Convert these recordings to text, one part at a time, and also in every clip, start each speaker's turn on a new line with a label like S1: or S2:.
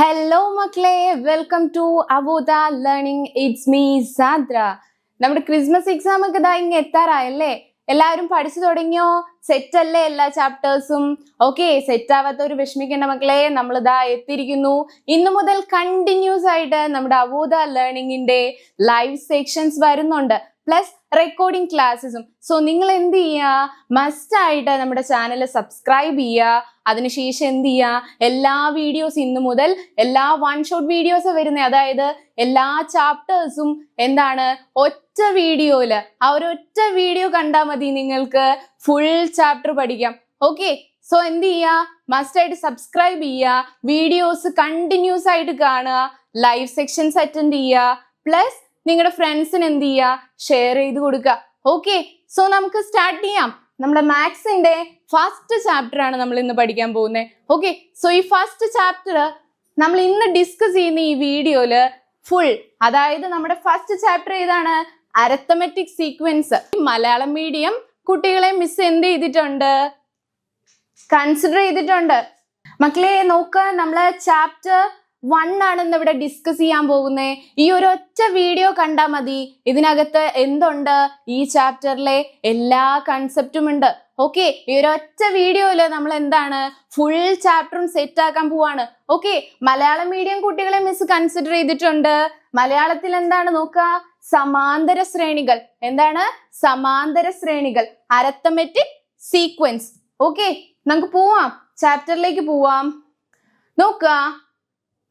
S1: Hello മക്കളെ, welcome to Avoda learning. It's me Sandra. നമ്മുടെ Christmas exam ഒക്കെ ഇതാ ഇങ്ങ് എത്താറായല്ലേ? എല്ലാവരും പഠിച്ചു തുടങ്ങിയോ? സെറ്റ് അല്ലേ എല്ലാ ചാപ്റ്റേഴ്സും? ഓക്കെ, സെറ്റ് ആവാത്തവർ വിഷമിക്കേണ്ട മക്കളെ, നമ്മൾ ഇതാ എത്തിയിരിക്കുന്നു. ഇന്നു മുതൽ കണ്ടിന്യൂസ് ആയിട്ട് നമ്മുടെ അവോദ ലേണിംഗിന്റെ ലൈവ് സെക്ഷൻസ് വരുന്നുണ്ട്, പ്ലസ് റെക്കോർഡിംഗ് ക്ലാസ്സസും. സോ നിങ്ങൾ എന്ത് ചെയ്യുക, മസ്റ്റ് ആയിട്ട് നമ്മുടെ ചാനൽ സബ്സ്ക്രൈബ് ചെയ്യുക. അതിനുശേഷം എന്ത് ചെയ്യുക, എല്ലാ വീഡിയോസ് ഇന്നു മുതൽ എല്ലാ വൺ ഷോട്ട് വീഡിയോസ് വരുന്നത്, അതായത് എല്ലാ ചാപ്റ്റേഴ്സും എന്താണ് ഒറ്റ വീഡിയോയില്, ആ ഒരൊറ്റ വീഡിയോ കണ്ടാൽ മതി നിങ്ങൾക്ക് ഫുൾ ചാപ്റ്റർ പഠിക്കാം. ഓക്കെ, സോ എന്ത് ചെയ്യുക, മസ്റ്റ് ആയിട്ട് സബ്സ്ക്രൈബ് ചെയ്യുക, വീഡിയോസ് കണ്ടിന്യൂസ് ആയിട്ട് കാണുക, ലൈവ് സെക്ഷൻസ് അറ്റൻഡ് ചെയ്യുക, പ്ലസ് നിങ്ങളുടെ ഫ്രണ്ട്സിന് എന്ത് ചെയ്യുക, ഷെയർ ചെയ്ത് കൊടുക്കുക. ഓക്കെ, സോ നമുക്ക് സ്റ്റാർട്ട് ചെയ്യാം. നമ്മുടെ മാത്സിന്റെ ഫസ്റ്റ് ചാപ്റ്റർ ആണ് നമ്മൾ ഇന്ന് പഠിക്കാൻ പോകുന്നത്. ഓക്കെ, സോ ഈ ഫസ്റ്റ് ചാപ്റ്റർ നമ്മൾ ഇന്ന് ഡിസ്കസ് ചെയ്യുന്ന ഈ വീഡിയോയില് ഫുൾ, അതായത് നമ്മുടെ ഫസ്റ്റ് ചാപ്റ്റർ ഏതാണ്? Arithmetic sequence. മലയാളം മീഡിയം കുട്ടികളെ മിസ് എന്ത് ചെയ്തിട്ടുണ്ട്, കൺസിഡർ ചെയ്തിട്ടുണ്ട്. മക്കളെ നോക്കുക, നമ്മള് ചാപ്റ്റർ 1 ആണ് ഇന്ന് ഇവിടെ ഡിസ്കസ് ചെയ്യാൻ പോകുന്നത്. ഈ ഒരു ഒറ്റ വീഡിയോ കണ്ടാൽ മതി, ഇതിനകത്ത് എന്തുണ്ട്, ഈ ചാപ്റ്ററിലെ എല്ലാ കൺസെപ്റ്റും ഉണ്ട്. ഓക്കെ, ഈ ഒരു ഒറ്റ വീഡിയോയില് നമ്മൾ എന്താണ് ഫുൾ ചാപ്റ്ററും സെറ്റ് ആക്കാൻ പോവാണ്. ഓക്കെ, മലയാളം മീഡിയം കുട്ടികളെ മിസ് കൺസിഡർ ചെയ്തിട്ടുണ്ട്. മലയാളത്തിൽ എന്താണ് നോക്കുക, സമാന്തര ശ്രേണികൾ. എന്താണ് സമാന്തര ശ്രേണികൾ? Arithmetic sequence. ഓക്കെ, നമുക്ക് പോവാം, ചാപ്റ്ററിലേക്ക് പോവാം. നോക്കുക,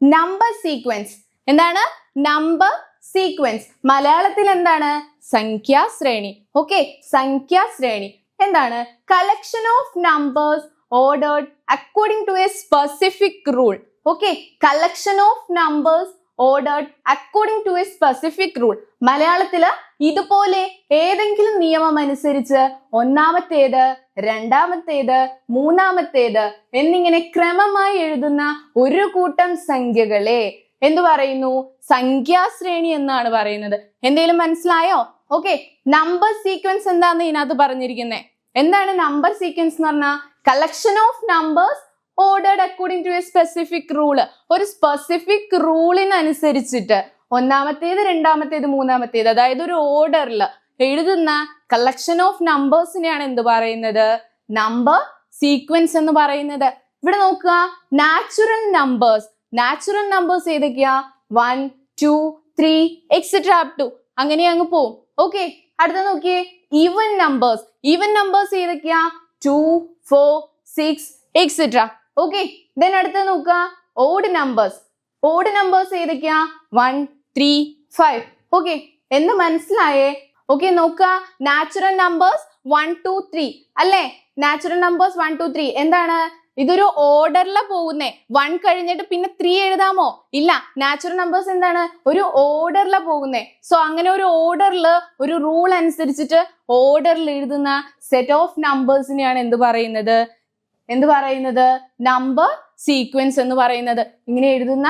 S1: നമ്പർ സീക്വൻസ്. എന്താണ് നമ്പർ സീക്വൻസ്? മലയാളത്തിൽ എന്താണ് സംഖ്യാശ്രേണി. ഓക്കെ, സംഖ്യാശ്രേണി എന്താണ്? Collection of numbers ordered according to a specific rule. Okay, collection of numbers ordered according to a specific rule. മലയാളത്തില് ഇതുപോലെ ഏതെങ്കിലും നിയമം അനുസരിച്ച് ഒന്നാമത്തേത്, രണ്ടാമത്തേത്, മൂന്നാമത്തേത് എന്നിങ്ങനെ ക്രമമായി എഴുതുന്ന ഒരു കൂട്ടം സംഖ്യകളെ എന്തു പറയുന്നു? സംഖ്യാശ്രേണി എന്നാണ് പറയുന്നത്. എന്തെങ്കിലും മനസ്സിലായോ? ഓക്കെ, നമ്പർ സീക്വൻസ് എന്താന്ന് ഇതിനകത്ത് പറഞ്ഞിരിക്കുന്നത്? എന്താണ് നമ്പർ സീക്വൻസ് എന്ന് പറഞ്ഞാൽ? Collection of numbers ordered according to a specific rule. ഒരു സ്പെസിഫിക് റൂളിനനുസരിച്ചിട്ട് ഒന്നാമത്തേത്, രണ്ടാമത്തേത്, മൂന്നാമത്തേത്, അതായത് ഒരു ഓർഡറിൽ എഴുതുന്ന കളക്ഷൻ ഓഫ് നമ്പേഴ്സിനെയാണ് എന്ത് പറയുന്നത്? നമ്പർ സീക്വൻസ് എന്ന് പറയുന്നത്. ഇവിടെ നോക്കുക, നാച്ചുറൽ നമ്പേഴ്സ്. നാച്ചുറൽ നമ്പേഴ്സ് ഏതൊക്കെയാ? 1, 2, 3 എക്സെട്ര അപ് ടു അങ്ങനെ അങ്ങ് പോവും. ഓക്കെ, അടുത്ത നോക്കിയേ, ഈവൻ നമ്പേഴ്സ്. ഈവൻ നമ്പേഴ്സ് ഏതൊക്കെയാ? 2, 4, 6 എക്സെട്ര. ഓക്കെ, ദെൻ അടുത്ത നോക്കുക, ഓഡ് നമ്പേഴ്സ്. ഓഡ് നമ്പേഴ്സ് ഏതൊക്കെയാ? 1, 3, 5. ഓക്കെ, എന്ന് മനസ്സിലായേ? ഓക്കെ, നോക്കുക, നാച്ചുറൽ നമ്പേഴ്സ് 1, 2, 3 അല്ലേ? നാച്ചുറൽ നമ്പേഴ്സ് 1, 2, 3 എന്താണ്? ഇതൊരു ഓർഡറിലാണ് പോകുന്നേ. 1 കഴിഞ്ഞിട്ട് പിന്നെ 3 എഴുതാമോ? ഇല്ല. നാച്ചുറൽ നമ്പേഴ്സ് എന്താണ്? ഒരു ഓർഡറിലാണ് പോകുന്നേ. സോ അങ്ങനെ ഒരു ഓർഡറിൽ, ഒരു റൂൾ അനുസരിച്ചിട്ട് ഓർഡറിൽ എഴുതുന്ന സെറ്റ് ഓഫ് നമ്പേഴ്സിനെയാണ് എന്ത് പറയുന്നത്? എന്ത് പറയുന്നത്? നമ്പർ സീക്വൻസ് എന്ന് പറയുന്നത്. ഇങ്ങനെ എഴുതുന്ന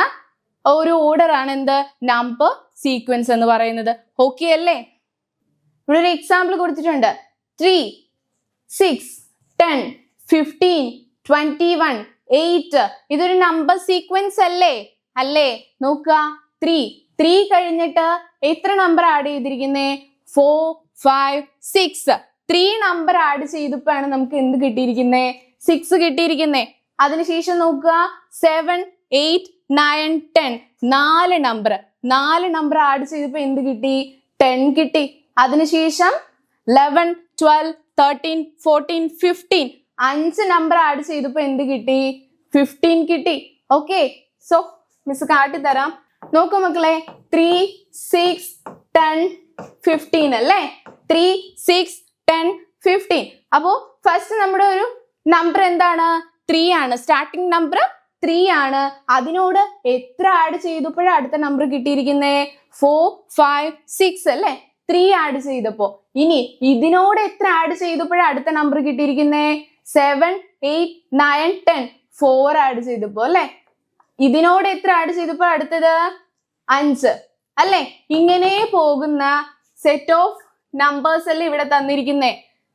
S1: ഒരു ഓർഡർ ആണ് എന്ത്? നമ്പർ സീക്വൻസ് എന്ന് പറയുന്നത്. ഓക്കെ അല്ലേ? ഇവിടെ ഒരു എക്സാമ്പിൾ കൊടുത്തിട്ടുണ്ട്. 3, 6, 10, 15, 21, 8. ഇതൊരു നമ്പർ സീക്വൻസ് അല്ലേ? അല്ലേ? നോക്കുക, 3 കഴിഞ്ഞിട്ട് എത്ര നമ്പർ ആഡ് ചെയ്തിരിക്കുന്നേ? 4, 5, 6. 3 നമ്പർ ആഡ് ചെയ്തപ്പോഴാണ് നമുക്ക് എന്ത് കിട്ടിയിരിക്കുന്നേ? 6 കിട്ടിയിരിക്കുന്നേ. അതിനുശേഷം നോക്കുക, 7, 8, 9, 10. 4 നമ്പർ ആഡ് ചെയ്തപ്പോ എന്ത് കിട്ടി? 10 കിട്ടി. അതിനുശേഷം 11, 12, 13, 14, 15. 5 നമ്പർ ആഡ് ചെയ്തപ്പോ എന്ത് കിട്ടി? 15 കിട്ടി. ഓക്കെ, സോ മിസ് കാട്ടി തരാം. നോക്കൂ മക്കളെ, 3, 6, 10, 15 അല്ലേ? 3, 6, 10, 15. അപ്പോ ഫസ്റ്റ് നമ്മുടെ ഒരു നമ്പർ എന്താണ്? 3 ആണ്. സ്റ്റാർട്ടിംഗ് നമ്പർ 3 ആണ്. അതിനോട് എത്ര ആഡ് ചെയ്തപ്പോഴാണ് അടുത്ത നമ്പർ കിട്ടിയിരിക്കുന്നേ? 4, 5, 6 അല്ലേ? 3 ആഡ് ചെയ്തപ്പോ. ഇനി ഇതിനോട് എത്ര ആഡ് ചെയ്തപ്പോഴാണ് അടുത്ത നമ്പർ കിട്ടിയിരിക്കുന്നേ? 7, 8, 9, 10. 4 ആഡ് ചെയ്തപ്പോ അല്ലേ? ഇതിനോട് എത്ര ആഡ് ചെയ്തപ്പോ അടുത്തത്? 5 അല്ലേ? ഇങ്ങനെ പോകുന്ന സെറ്റ് ഓഫ് നമ്പേഴ്സ് അല്ലേ ഇവിടെ തന്നിരിക്കുന്നേ.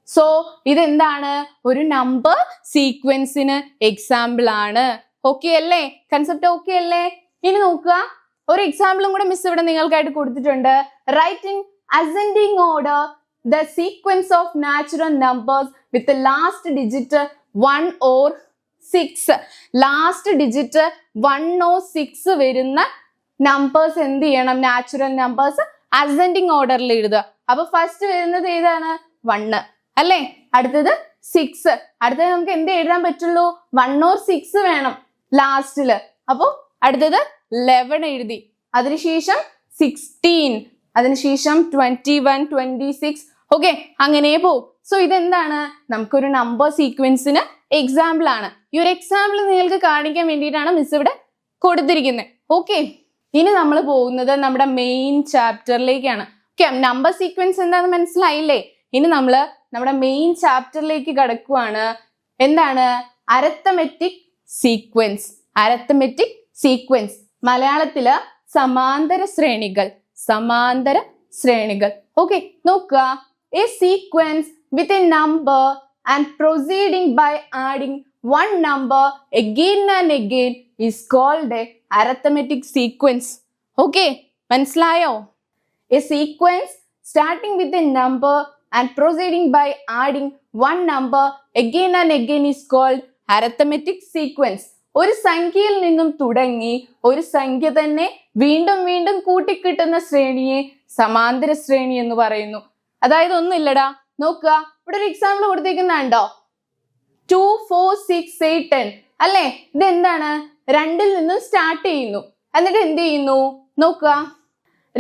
S1: സോ ഇതെന്താണ്? ഒരു നമ്പർ സീക്വൻസിന് എക്സാമ്പിൾ ആണ്. ഓക്കെ അല്ലേ? കൺസെപ്റ്റ് ഓക്കെ അല്ലേ? ഇനി നോക്കുക, ഒരു എക്സാമ്പിളും കൂടെ മിസ് ഇവിടെ നിങ്ങൾക്കായിട്ട് കൊടുത്തിട്ടുണ്ട്. Write in ascending order the sequence of natural numbers with the last digit 1 or 6. Last digit 1 or 6 വരുന്ന നമ്പേഴ്സ് എന്ത് ചെയ്യണം? നാച്ചുറൽ നമ്പേഴ്സ് അസെൻഡിങ് ഓർഡറിൽ എഴുതുക. അപ്പൊ ഫസ്റ്റ് വരുന്നത് ഏതാണ്? 1 അല്ലേ? അടുത്തത് 6. അടുത്തത് നമുക്ക് എന്ത് എഴുതാൻ പറ്റുള്ളൂ? 1 or 6 വേണം ലാസ്റ്റില്. അപ്പൊ അടുത്തത് 11 എഴുതി, അതിനുശേഷം 16, അതിനുശേഷം 21, 26. ഓക്കെ, അങ്ങനെ പോവും. സോ ഇതെന്താണ്? നമുക്കൊരു നമ്പർ സീക്വൻസിന് എക്സാമ്പിൾ ആണ്. ഈ ഒരു എക്സാമ്പിൾ നിങ്ങൾക്ക് കാണിക്കാൻ വേണ്ടിയിട്ടാണ് മിസ് ഇവിടെ കൊടുത്തിരിക്കുന്നത്. ഓക്കെ, ഇനി നമ്മൾ പോകുന്നത് നമ്മുടെ മെയിൻ ചാപ്റ്ററിലേക്കാണ്. ഓക്കെ, നമ്പർ സീക്വൻസ് എന്താണെന്ന് മനസ്സിലായില്ലേ? ഇനി നമ്മൾ നമ്മുടെ മെയിൻ ചാപ്റ്ററിലേക്ക് കടക്കുവാണ്. എന്താണ്? Arithmetic sequence. അരിത്തമെറ്റിക് സീക്വൻസ്, മലയാളത്തില് സമാന്തര ശ്രേണികൾ. സമാന്തര ശ്രേണികൾ. ഓക്കെ, നോക്കുക. A sequence with a number and proceeding by adding one number again and again is called a arithmetic sequence. Okay, മനസ്സിലായോ? A sequence starting with a number and proceeding by adding one number again and again is called arithmetic sequence. ഒരു സംഖ്യയിൽ നിന്നും തുടങ്ങി ഒരു സംഖ്യ തന്നെ വീണ്ടും വീണ്ടും കൂട്ടിക്കിട്ടുന്ന ശ്രേണിയെ സമാന്തര ശ്രേണി എന്ന് പറയുന്നു. അതായത് ഒന്നുമില്ലടാ, നോക്കുക, ഇവിടെ ഒരു എക്സാമ്പിൾ കൊടുത്തേക്കുന്നുണ്ടോ? 2, 4, 6, 8, 10 അല്ലേ? ഇതെന്താണ്? 2ൽ നിന്നും സ്റ്റാർട്ട് ചെയ്യുന്നു. എന്നിട്ട് എന്ത് ചെയ്യുന്നു? നോക്കുക,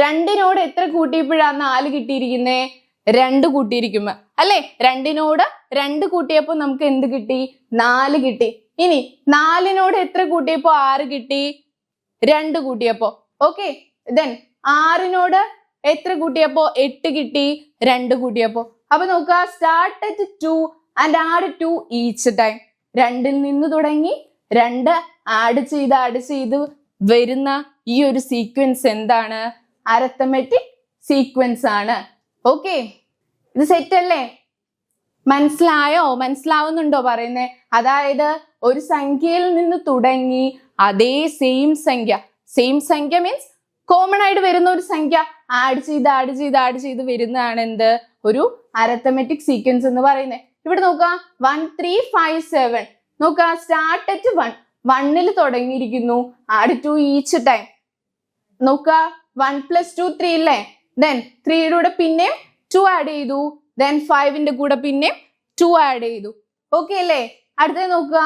S1: 2നോട് എത്ര കൂട്ടിയപ്പോഴാ 4 കിട്ടിയിരിക്കുന്നേ? 2 കൂട്ടിയിരിക്കുമ്പോ അല്ലേ? 2നോട് 2 കൂട്ടിയപ്പോ നമുക്ക് എന്ത് കിട്ടി? 4 കിട്ടി. ഇനി 4നോട് എത്ര കൂട്ടിയപ്പോ 6 കിട്ടി? 2 കൂട്ടിയപ്പോ. ഓക്കെ, ദെൻ 6നോട് എത്ര കൂട്ടിയപ്പോ? 8 കിട്ടി. 2 കൂട്ടിയപ്പോ. അപ്പൊ നോക്കുക, start at 2 and add 2 each time. 2ൽ നിന്ന് തുടങ്ങി 2 ആഡ് ചെയ്ത് വരുന്ന ഈ ഒരു സീക്വൻസ് എന്താണ്? അരിത്തമെറ്റിക് സീക്വൻസ് ആണ്. ഓക്കെ, ഇത് സെറ്റ് അല്ലേ? മനസ്സിലായോ? മനസ്സിലാവുന്നുണ്ടോ പറയുന്നേ? അതായത് ഒരു സംഖ്യയിൽ നിന്ന് തുടങ്ങി അതേ സെയിം സംഖ്യ മീൻസ് കോമൺ ആയിട്ട് വരുന്ന ഒരു സംഖ്യ ആഡ് ചെയ്ത് വരുന്നതാണ് എന്ത്? ഒരു അരിത്തമെറ്റിക് സീക്വൻസ് എന്ന് പറയുന്നത്. ഇവിടെ നോക്കുക, 1, 3, 5, 7. നോക്കുക, സ്റ്റാർട്ട് അറ്റ് 1. 1ൽ തുടങ്ങിയിരിക്കുന്നു, ആഡ് 2 ഈച്ച് ടൈം. നോക്കുക, 1 + 2 3 അല്ലേ? ദെൻ 3യുടെ കൂടെ പിന്നെയും 2 ആഡ് ചെയ്തു. ദെൻ 5ന്റെ കൂടെ പിന്നെയും 2 ആഡ് ചെയ്തു. ഓക്കെ അല്ലേ? അടുത്തത് നോക്കുക,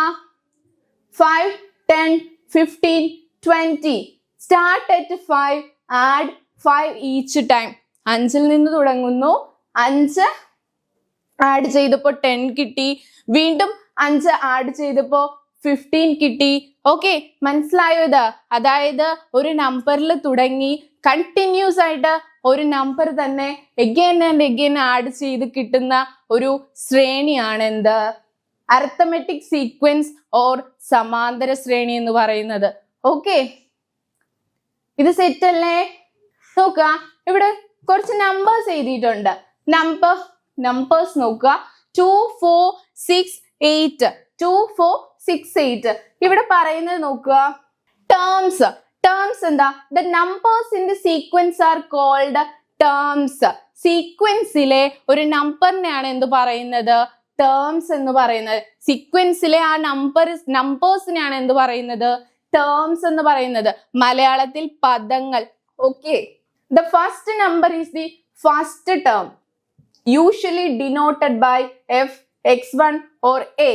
S1: 5, 10, 15, 20. Start at 5, add 5 each time. 5ൽ നിന്ന് തുടങ്ങുന്നു, 5 ആഡ് ചെയ്തപ്പോ 10 കിട്ടി. വീണ്ടും 5 ആഡ് ചെയ്തപ്പോ 15 കിട്ടി. ഓക്കെ, മനസ്സിലായോ ഇത്? അതായത് ഒരു നമ്പറിൽ തുടങ്ങി കണ്ടിന്യൂസ് ആയിട്ട് ഒരു നമ്പർ തന്നെ എഗെയിൻ ആൻഡ് എഗെയിൻ ആഡ് ചെയ്ത് കിട്ടുന്ന ഒരു ശ്രേണിയാണ് എന്ത്? അരിത്തമെറ്റിക് സീക്വൻസ് ഓർ സമാന്തര ശ്രേണി എന്ന് പറയുന്നത്. ഓക്കെ, ഇത് സെറ്റ് അല്ലേ? നോക്കുക, ഇവിടെ കുറച്ച് നമ്പേഴ്സ് എഴുതിയിട്ടുണ്ട്. നമ്പേഴ്സ് നോക്കുക, 2, 4, 6, 8. 2, 4, 6, 8. ഇവിടെ പറയുന്നത് നോക്കുക, ടേംസ് എന്താ? The numbers in the sequence are called terms. സീക്വൻസിലെ ഒരു നമ്പറിനെയാണ് എന്ത് പറയുന്നത്? ടേംസ് എന്ന് പറയുന്നത്. സീക്വൻസിലെ ആ നമ്പേഴ്സിനെയാണ് എന്ത് പറയുന്നത്? ടേംസ് എന്ന് പറയുന്നത്. മലയാളത്തിൽ പദങ്ങൾ. Okay, the first number is the first term, usually denoted by f, x1 or a.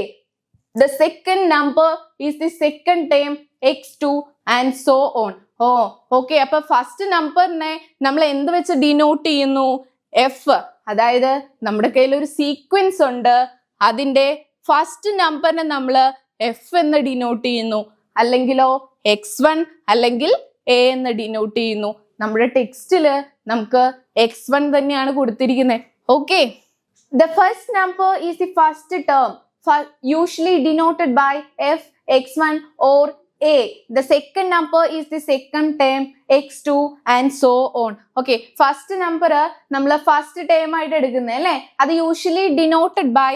S1: The second number is the second term, x2 and so on. Okay, അപ്പൊ ഫസ്റ്റ് നമ്പറിനെ നമ്മൾ എന്ത് വെച്ച് ഡിനോട്ട് ചെയ്യുന്നു? എഫ്. അതായത് നമ്മുടെ കയ്യിൽ ഒരു സീക്വൻസ് ഉണ്ട്, അതിന്റെ ഫസ്റ്റ് നമ്പറിനെ നമ്മൾ എഫ് എന്ന് ഡിനോട്ട് ചെയ്യുന്നു. അല്ലെങ്കിലോ x1 അല്ലെങ്കിൽ a എന്ന് ഡിനോട്ട് ചെയ്യുന്നു. നമ്മുടെ ടെക്സ്റ്റില് നമുക്ക് x1 തന്നെയാണ് കൊടുത്തിരിക്കുന്നത്. Okay, the first number is the first term, usually denoted by f, x1 or a. The second number is the second term, x2 and so on. Okay, first number നമ്മൾ first term ആയിട്ട് എടുക്കുന്നത് അല്ലേ? അത് usually denoted by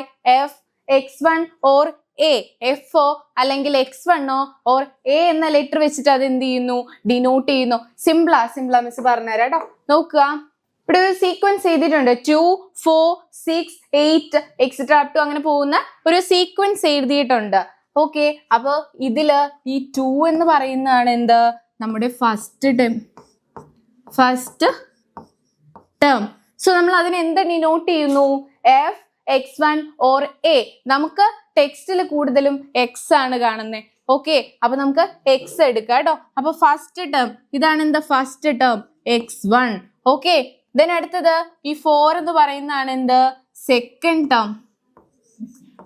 S1: f, x1 or A, എഫോ അല്ലെങ്കിൽ x1ഓ or A എന്ന letter വെച്ചിട്ട് അത് എന്ത് ചെയ്യുന്നു, ഡിനോട്ട് ചെയ്യുന്നു. സിംപ്ലാ മിസ് പറഞ്ഞുതരാം കേട്ടോ. നോക്കുക, ഇവിടെ ഒരു സീക്വൻസ് ചെയ്തിട്ടുണ്ട്. 2, 4, 6, 8 എക്സെട്ര അപ് ടു അങ്ങനെ പോകുന്ന ഒരു സീക്വൻസ് എഴുതിയിട്ടുണ്ട്. ഓക്കെ, അപ്പൊ ഇതില് ഈ 2 എന്ന് പറയുന്നതാണ് എന്ത്, നമ്മുടെ ഫസ്റ്റ് ടേം. സോ നമ്മൾ അതിനെ എന്ത് ഡിനോട്ട് ചെയ്യുന്നു, എഫ് x1 ഓർ എ. നമുക്ക് ടെക്സ്റ്റിൽ കൂടുതലും എക്സ് ആണ് കാണുന്നത്. ഓക്കെ, അപ്പൊ നമുക്ക് എക്സ് എടുക്കാം കേട്ടോ. അപ്പൊ ഫസ്റ്റ് ടേം ഇതാണ് എന്താ, first term x1. Okay, then അടുത്തത് ഈ 4 എന്ന് പറയുന്നതാണ് എന്ത്, സെക്കൻഡ് ടേം,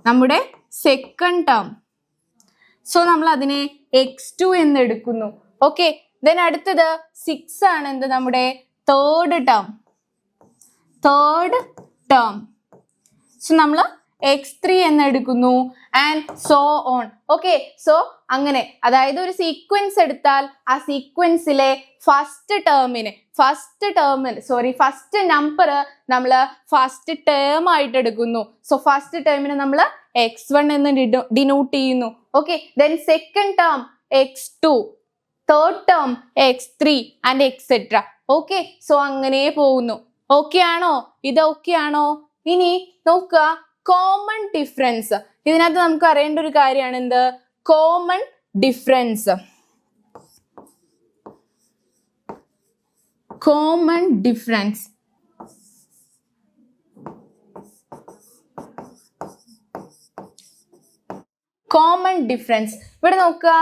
S1: നമ്മുടെ സെക്കൻഡ് ടേം. സോ നമ്മൾ അതിനെ x2 എന്ന് എടുക്കുന്നു. ഓക്കെ, ദെൻ അടുത്തത് 6 ആണ് എന്ത്, നമ്മുടെ തേർഡ് ടേം. സോ നമ്മൾ x3 എന്ന് എടുക്കുന്നു and so on. Okay, so അങ്ങനെ, അതായത് ഒരു സീക്വൻസ് എടുത്താൽ ആ സീക്വൻസിലെ ഫസ്റ്റ് നമ്പർ നമ്മൾ ഫസ്റ്റ് ടേം ആയിട്ട് എടുക്കുന്നു. സോ ഫസ്റ്റ് ടേമിനെ നമ്മൾ x1 എന്ന് ഡിനോട്ട് ചെയ്യുന്നു. Okay, then second term x2, third term x3 and etcetera. Okay, so അങ്ങനെ പോകുന്നു. ഓക്കെ ആണോ, ഇത് ഓക്കെ ആണോ? ഇനി നോക്കുക, കോമൺ ഡിഫറൻസ്. ഇതിനകത്ത് നമുക്ക് അറിയേണ്ട ഒരു കാര്യമാണ് എന്ത്, കോമൺ ഡിഫറൻസ്. ഇവിടെ നോക്കുക,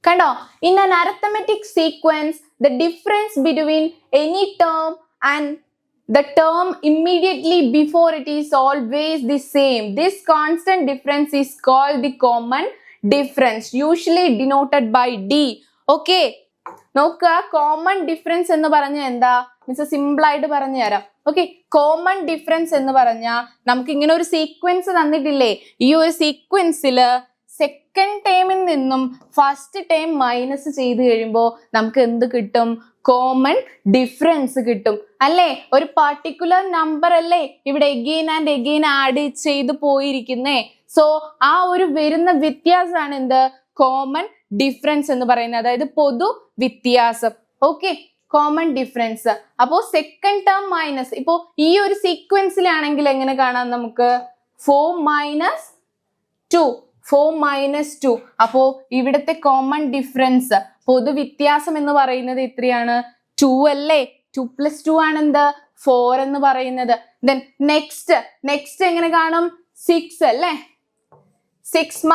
S1: കണ്ടോ, in an arithmetic sequence the difference between any term and the term immediately before it is always the same. This constant difference is called the common difference, usually denoted by D. Okay, നോക്കുക, common difference എന്ന് പറഞ്ഞാൽ എന്താ means, simple ആയിട്ട് പറഞ്ഞു തരാം. Okay, common difference എന്ന് പറഞ്ഞാൽ നമുക്ക് ഇങ്ങനെ ഒരു സീക്വൻസ് തന്നിട്ടില്ലേ, ഈ ഒരു സീക്വൻസില് സെക്കൻഡ് ടേമിൽ നിന്നും ഫസ്റ്റ് ടേം മൈനസ് ചെയ്ത് കഴിയുമ്പോൾ നമുക്ക് എന്ത് കിട്ടും, കോമൺ ഡിഫറൻസ് കിട്ടും അല്ലേ. ഒരു പർട്ടിക്കുലർ നമ്പർ അല്ലേ ഇവിടെ എഗെയിൻ ആൻഡ് എഗെയിൻ ആഡ് ചെയ്ത് പോയിരിക്കുന്നേ. സോ ആ ഒരു വരുന്ന വ്യത്യാസമാണ് എന്ത്, കോമൺ ഡിഫറൻസ് എന്ന് പറയുന്നത്, അതായത് പൊതു വ്യത്യാസം. Okay, common difference. അപ്പോ സെക്കൻഡ് ടേം മൈനസ്, ഇപ്പോ ഈ ഒരു സീക്വൻസിലാണെങ്കിൽ എങ്ങനെ കാണാം നമുക്ക്, 4 - 2. അപ്പോ ഇവിടുത്തെ കോമൺ ഡിഫറൻസ്, പൊതുവ്യത്യാസം എന്ന് പറയുന്നത് എത്രയാണ്, 2 അല്ലേ. 2 + 2 ആണ് എന്ത്, 4 എന്ന് പറയുന്നത്. ദെൻ നെക്സ്റ്റ് എങ്ങനെ കാണും, 6 അല്ലേ. 6 -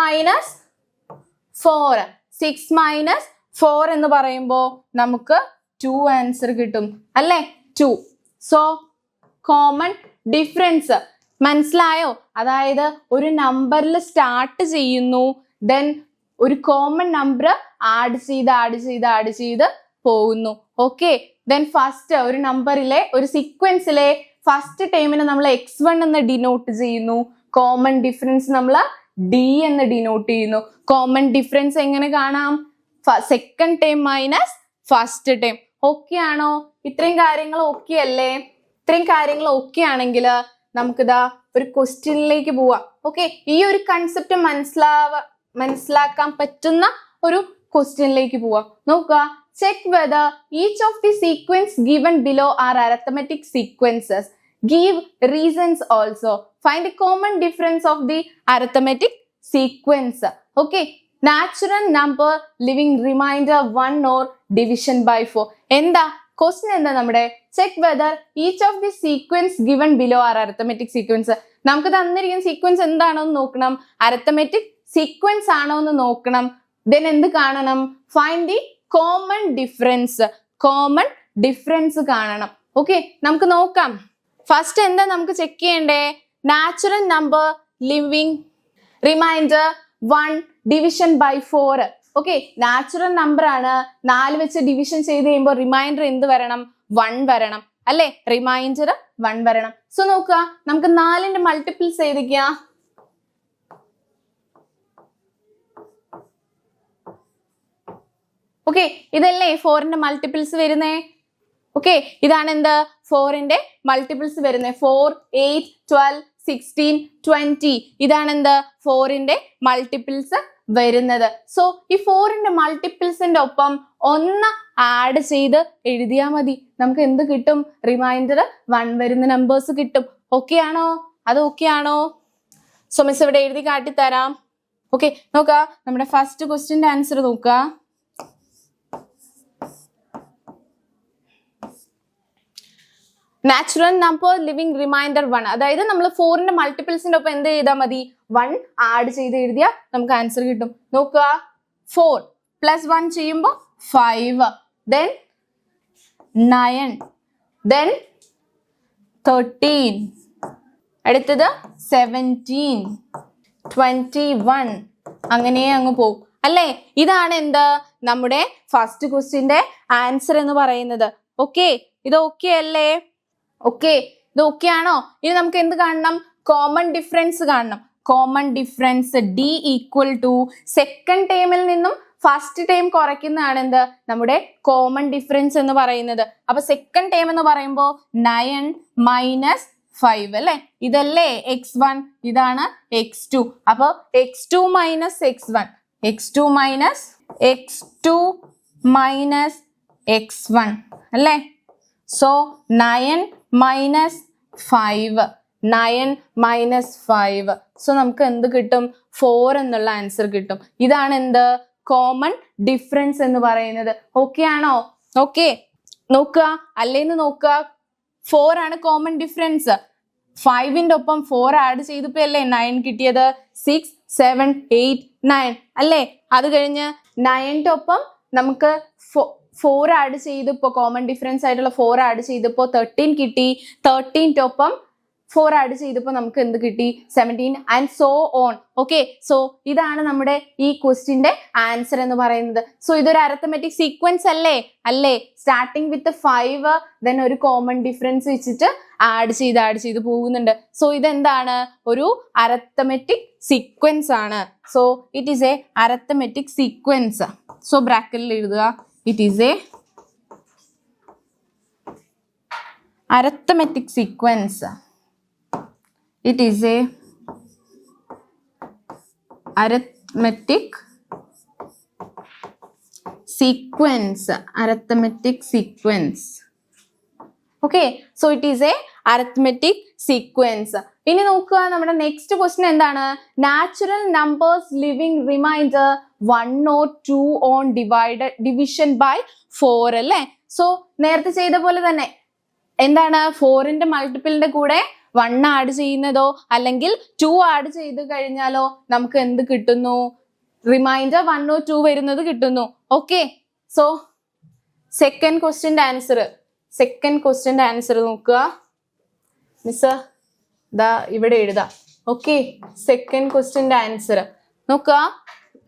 S1: 4 എന്ന് പറയുമ്പോൾ നമുക്ക് 2 ആൻസർ കിട്ടും അല്ലേ, 2. സോ കോമൺ ഡിഫറൻസ് മനസ്സിലായോ? അതായത് ഒരു നമ്പറിൽ സ്റ്റാർട്ട് ചെയ്യുന്നു, ദെൻ ഒരു കോമൺ നമ്പർ ആഡ് ചെയ്ത് പോകുന്നു. ഓക്കെ, ദെൻ ഫസ്റ്റ് ഒരു നമ്പറിലെ ഒരു സീക്വൻസിലെ ഫസ്റ്റ് ടൈമിനെ നമ്മൾ x1 എന്ന് ഡിനോട്ട് ചെയ്യുന്നു, കോമൺ ഡിഫറൻസ് നമ്മൾ D എന്ന് ഡിനോട്ട് ചെയ്യുന്നു. കോമൺ ഡിഫറൻസ് എങ്ങനെ കാണാം, second time minus first time. Okay ആണോ? ഇത്രയും കാര്യങ്ങൾ ഓക്കെ അല്ലേ? ഇത്രയും കാര്യങ്ങൾ ഓക്കെ ആണെങ്കിൽ നമുക്കിതാ ഒരു ക്വസ്റ്റ്യനിലേക്ക് പോവാം. ഓക്കെ, ഈ ഒരു കൺസെപ്റ്റ് മനസ്സിലാക്കാൻ പറ്റുന്ന ഒരു ക്വസ്റ്റ്യനിലേക്ക് പോവാം. നോക്കുക, check whether each of the sequence given below are arithmetic sequences. Give reasons also. Find the common difference of the arithmetic sequence. Okay, natural number, living remainder 1 or division by 4. എന്താ question എന്താ നമ്മുടെ, check whether each of the sequence given below are arithmetic sequence. നമുക്ക് തന്നിരിക്കുന്ന sequence എന്താണോ എന്ന് നോക്കണം, arithmetic sequence ആണോ എന്ന് നോക്കണം. ദെൻ എന്ത് കാണണം, ഫൈൻഡ് ദി കോമൺ ഡിഫറൻസ് കാണണം. ഓക്കെ, നമുക്ക് നോക്കാം. ഫസ്റ്റ് എന്താ നമുക്ക് ചെക്ക് ചെയ്യണ്ടേ, natural number, leaving remainder 1, division by 4. Okay, natural number ആണ്, 4 വെച്ച് ഡിവിഷൻ ചെയ്ത് കഴിയുമ്പോൾ റിമൈൻഡർ എന്ത് വരണം, 1 വരണം അല്ലെ, റിമൈൻഡർ 1 വരണം. സോ നോക്കുക, നമുക്ക് 4ന്റെ മൾട്ടിപ്പിൾസ് ഏതൊക്കെയാ, ഓക്കെ ഇതല്ലേ 4ന്റെ മൾട്ടിപ്പിൾസ് വരുന്നേ. ഓക്കെ, ഇതാണ് എന്ത് 4ന്റെ മൾട്ടിപ്പിൾസ് വരുന്നത്, 4, 8, 12, 16, 20. ഇതാണ് എന്ത് 4ന്റെ മൾട്ടിപ്പിൾസ് വരുന്നത്. സോ ഈ 4ന്റെ മൾട്ടിപ്പിൾസിന്റെ ഒപ്പം 1 ആഡ് ചെയ്ത് എഴുതിയാൽ മതി. നമുക്ക് എന്ത് കിട്ടും? റിമൈൻഡർ 1 വരുന്ന നമ്പേഴ്സ് കിട്ടും. ഓക്കെ ആണോ? അത് ഓക്കെ ആണോ? സോ മിസ് ഇവിടെ എഴുതി കാട്ടിത്തരാം. ഓക്കെ, നോക്ക നമ്മുടെ ഫസ്റ്റ് ക്വസ്റ്റ്യന്റെ ആൻസർ നോക്കുക. Natural number leaving remainder 1. അതായത് നമ്മൾ 4ന്റെ മൾട്ടിപ്പിൾസിന്റെ ഒപ്പം എന്ത് ചെയ്താൽ മതി? 1 ആഡ് ചെയ്ത് എഴുതിയാൽ നമുക്ക് ആൻസർ കിട്ടും. നോക്കുക, 4 + 1 ചെയ്യുമ്പോൾ 5, then 9, then 13, അടുത്തത് 17, 21, അങ്ങനെ അങ്ങ് പോകും അല്ലേ? ഇതാണ് എന്ത് നമ്മുടെ ഫസ്റ്റ് ക്വസ്റ്റ്യന്റെ ആൻസർ എന്ന് പറയുന്നത്. ഓക്കെ, ഇത് ഓക്കെ അല്ലേ? ഓക്കെ, ഇത് ഓക്കെ ആണോ? ഇനി നമുക്ക് എന്ത് കാണണം? കോമൺ ഡിഫറൻസ് കാണണം. കോമൺ ഡിഫറൻസ് D = സെക്കൻഡ് ടേമിൽ നിന്നും ഫസ്റ്റ് ടേം കുറയ്ക്കുന്നതാണ് എന്ത് നമ്മുടെ കോമൺ ഡിഫറൻസ് എന്ന് പറയുന്നത്. അപ്പൊ സെക്കൻഡ് ടേം എന്ന് പറയുമ്പോൾ 9 - 5 അല്ലേ? ഇതല്ലേ x1, ഇതാണ് x2. അപ്പൊ x2 - x1, x2 - x1 അല്ലേ? സോ 9 - 5, 9 - 5. സോ നമുക്ക് എന്ത് കിട്ടും? 4 എന്നുള്ള ആൻസർ കിട്ടും. ഇതാണ് എന്ത് കോമൺ ഡിഫറൻസ് എന്ന് പറയുന്നത്. ഓക്കെ ആണോ? ഓക്കെ, നോക്കുക അല്ലേന്ന് നോക്കുക. 4 ആണ് കോമൺ ഡിഫറൻസ്. 5ന്റെ ഒപ്പം 4 ആഡ് ചെയ്തപ്പോ അല്ലേ 9 കിട്ടിയത്? 6, 7, 8, 9 അല്ലേ? അത് കഴിഞ്ഞ് 9ന്റെ ഒപ്പം നമുക്ക് 4 ആഡ് ചെയ്തപ്പോ കോമൺ ഡിഫറൻസ് ആയിട്ടുള്ള 4 ആഡ് ചെയ്തപ്പോ 13 കിട്ടി. 13ന്റെ ഒപ്പം 4 ആഡ് ചെയ്തപ്പോൾ നമുക്ക് എന്ത് കിട്ടി? 17 and so on. Okay, so ഇതാണ് നമ്മുടെ ഈ ക്വസ്റ്റ്യന്റെ ആൻസർ എന്ന് പറയുന്നത്. സോ ഇതൊരു അരിത്തമെറ്റിക് സീക്വൻസ് അല്ലേ? അല്ലേ? സ്റ്റാർട്ടിങ് വിത്ത് 5, ദെൻ ഒരു കോമൺ ഡിഫറൻസ് വെച്ചിട്ട് ആഡ് ചെയ്ത് പോകുന്നുണ്ട്. സോ ഇതെന്താണ്? ഒരു അരിത്തമെറ്റിക് സീക്വൻസ് ആണ്. So it is A arithmetic sequence. So ബ്രാക്കറ്റിൽ എഴുതുക, it is A arithmetic sequence. It is a arithmetic sequence. Arithmetic sequence. Okay, so it is a arithmetic sequence. ഇനി നോക്കുക, നമ്മുടെ നെക്സ്റ്റ് ക്വസ്റ്റ്യൻ എന്താണ്? Natural numbers leaving remainder 1 or 2 on division by 4 അല്ലേ? So നേരത്തെ ചെയ്ത പോലെ തന്നെ എന്താണ് 4ന്റെ മൾട്ടിപ്പിളിന്റെ കൂടെ 1 ആഡ് ചെയ്യുന്നതോ അല്ലെങ്കിൽ 2 ആഡ് ചെയ്ത് കഴിഞ്ഞാലോ നമുക്ക് എന്ത് കിട്ടുന്നു? റിമൈൻഡർ 1 or 2 വരുന്നത് കിട്ടുന്നു. ഓക്കെ, സോ സെക്കൻഡ് ക്വസ്റ്റ്യന്റെ ആൻസർ നോക്കുക. മിസ് ദാ ഇവിടെ എഴുതാം. ഓക്കെ, സെക്കൻഡ് ക്വസ്റ്റ്യന്റെ ആൻസർ നോക്കുക.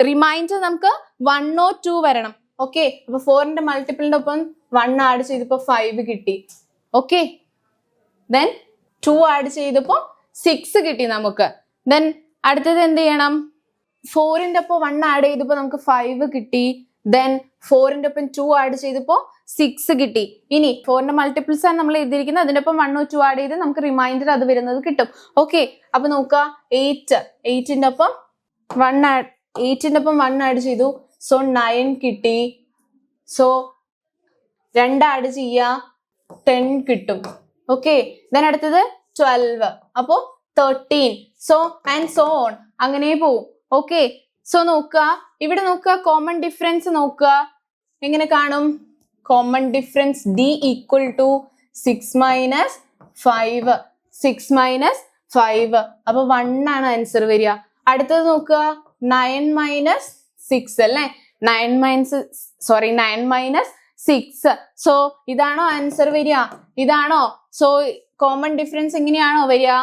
S1: റിമൈൻഡർ നമുക്ക് 1 or 2 വരണം. ഓക്കെ, അപ്പൊ 4ന്റെ മൾട്ടിപ്പിളിന്റെ ഒപ്പം 1 ആഡ് ചെയ്തപ്പോ 5 കിട്ടി. ഓക്കെ, ദെൻ 2 ആഡ് ചെയ്തപ്പോ 6 കിട്ടി നമുക്ക്. ദെൻ അടുത്തത് എന്ത് ചെയ്യണം? 4ന്റെ ഒപ്പം 1 ആഡ് ചെയ്തപ്പോ നമുക്ക് 5 കിട്ടി. ദെൻ 4ന്റെ ഒപ്പം 2 ആഡ് ചെയ്തപ്പോ 6 കിട്ടി. ഇനി 4ന്റെ മൾട്ടിപ്പിൾസ് ആണ് നമ്മൾ എഴുതിയിരിക്കുന്നത്. അതിന്റെ ഒപ്പം 1 or 2 ആഡ് ചെയ്ത് നമുക്ക് റിമൈൻഡർ അത് വരുന്നത് കിട്ടും. ഓക്കെ, അപ്പൊ നോക്കുക, 8ന്റെ ഒപ്പം 1 ആഡ് ചെയ്തു. സോ 9 കിട്ടി. സോ 2 ആഡ് ചെയ്യാ 10 കിട്ടും. ഓക്കെ, ദെൻ അടുത്തത് 12, അപ്പോ 13. സോ ആൻഡ് സോ ഓൺ, അങ്ങനെ പോവും. ഓക്കെ, സോ നോക്കുക, ഇവിടെ നോക്കുക, കോമൺ ഡിഫറൻസ് നോക്കുക. എങ്ങനെ കാണും? Common difference D = 6 - 5. 6 - 5, അപ്പൊ 1 ആണ് ആൻസർ വരിക. അടുത്തത് നോക്കുക, 9 - 6 അല്ലേ? 9 - 6. സോ ഇതാണോ ആൻസർ വരിക? ഇതാണോ? സോ കോമൺ ഡിഫറൻസ് എങ്ങനെയാണോ വരിക?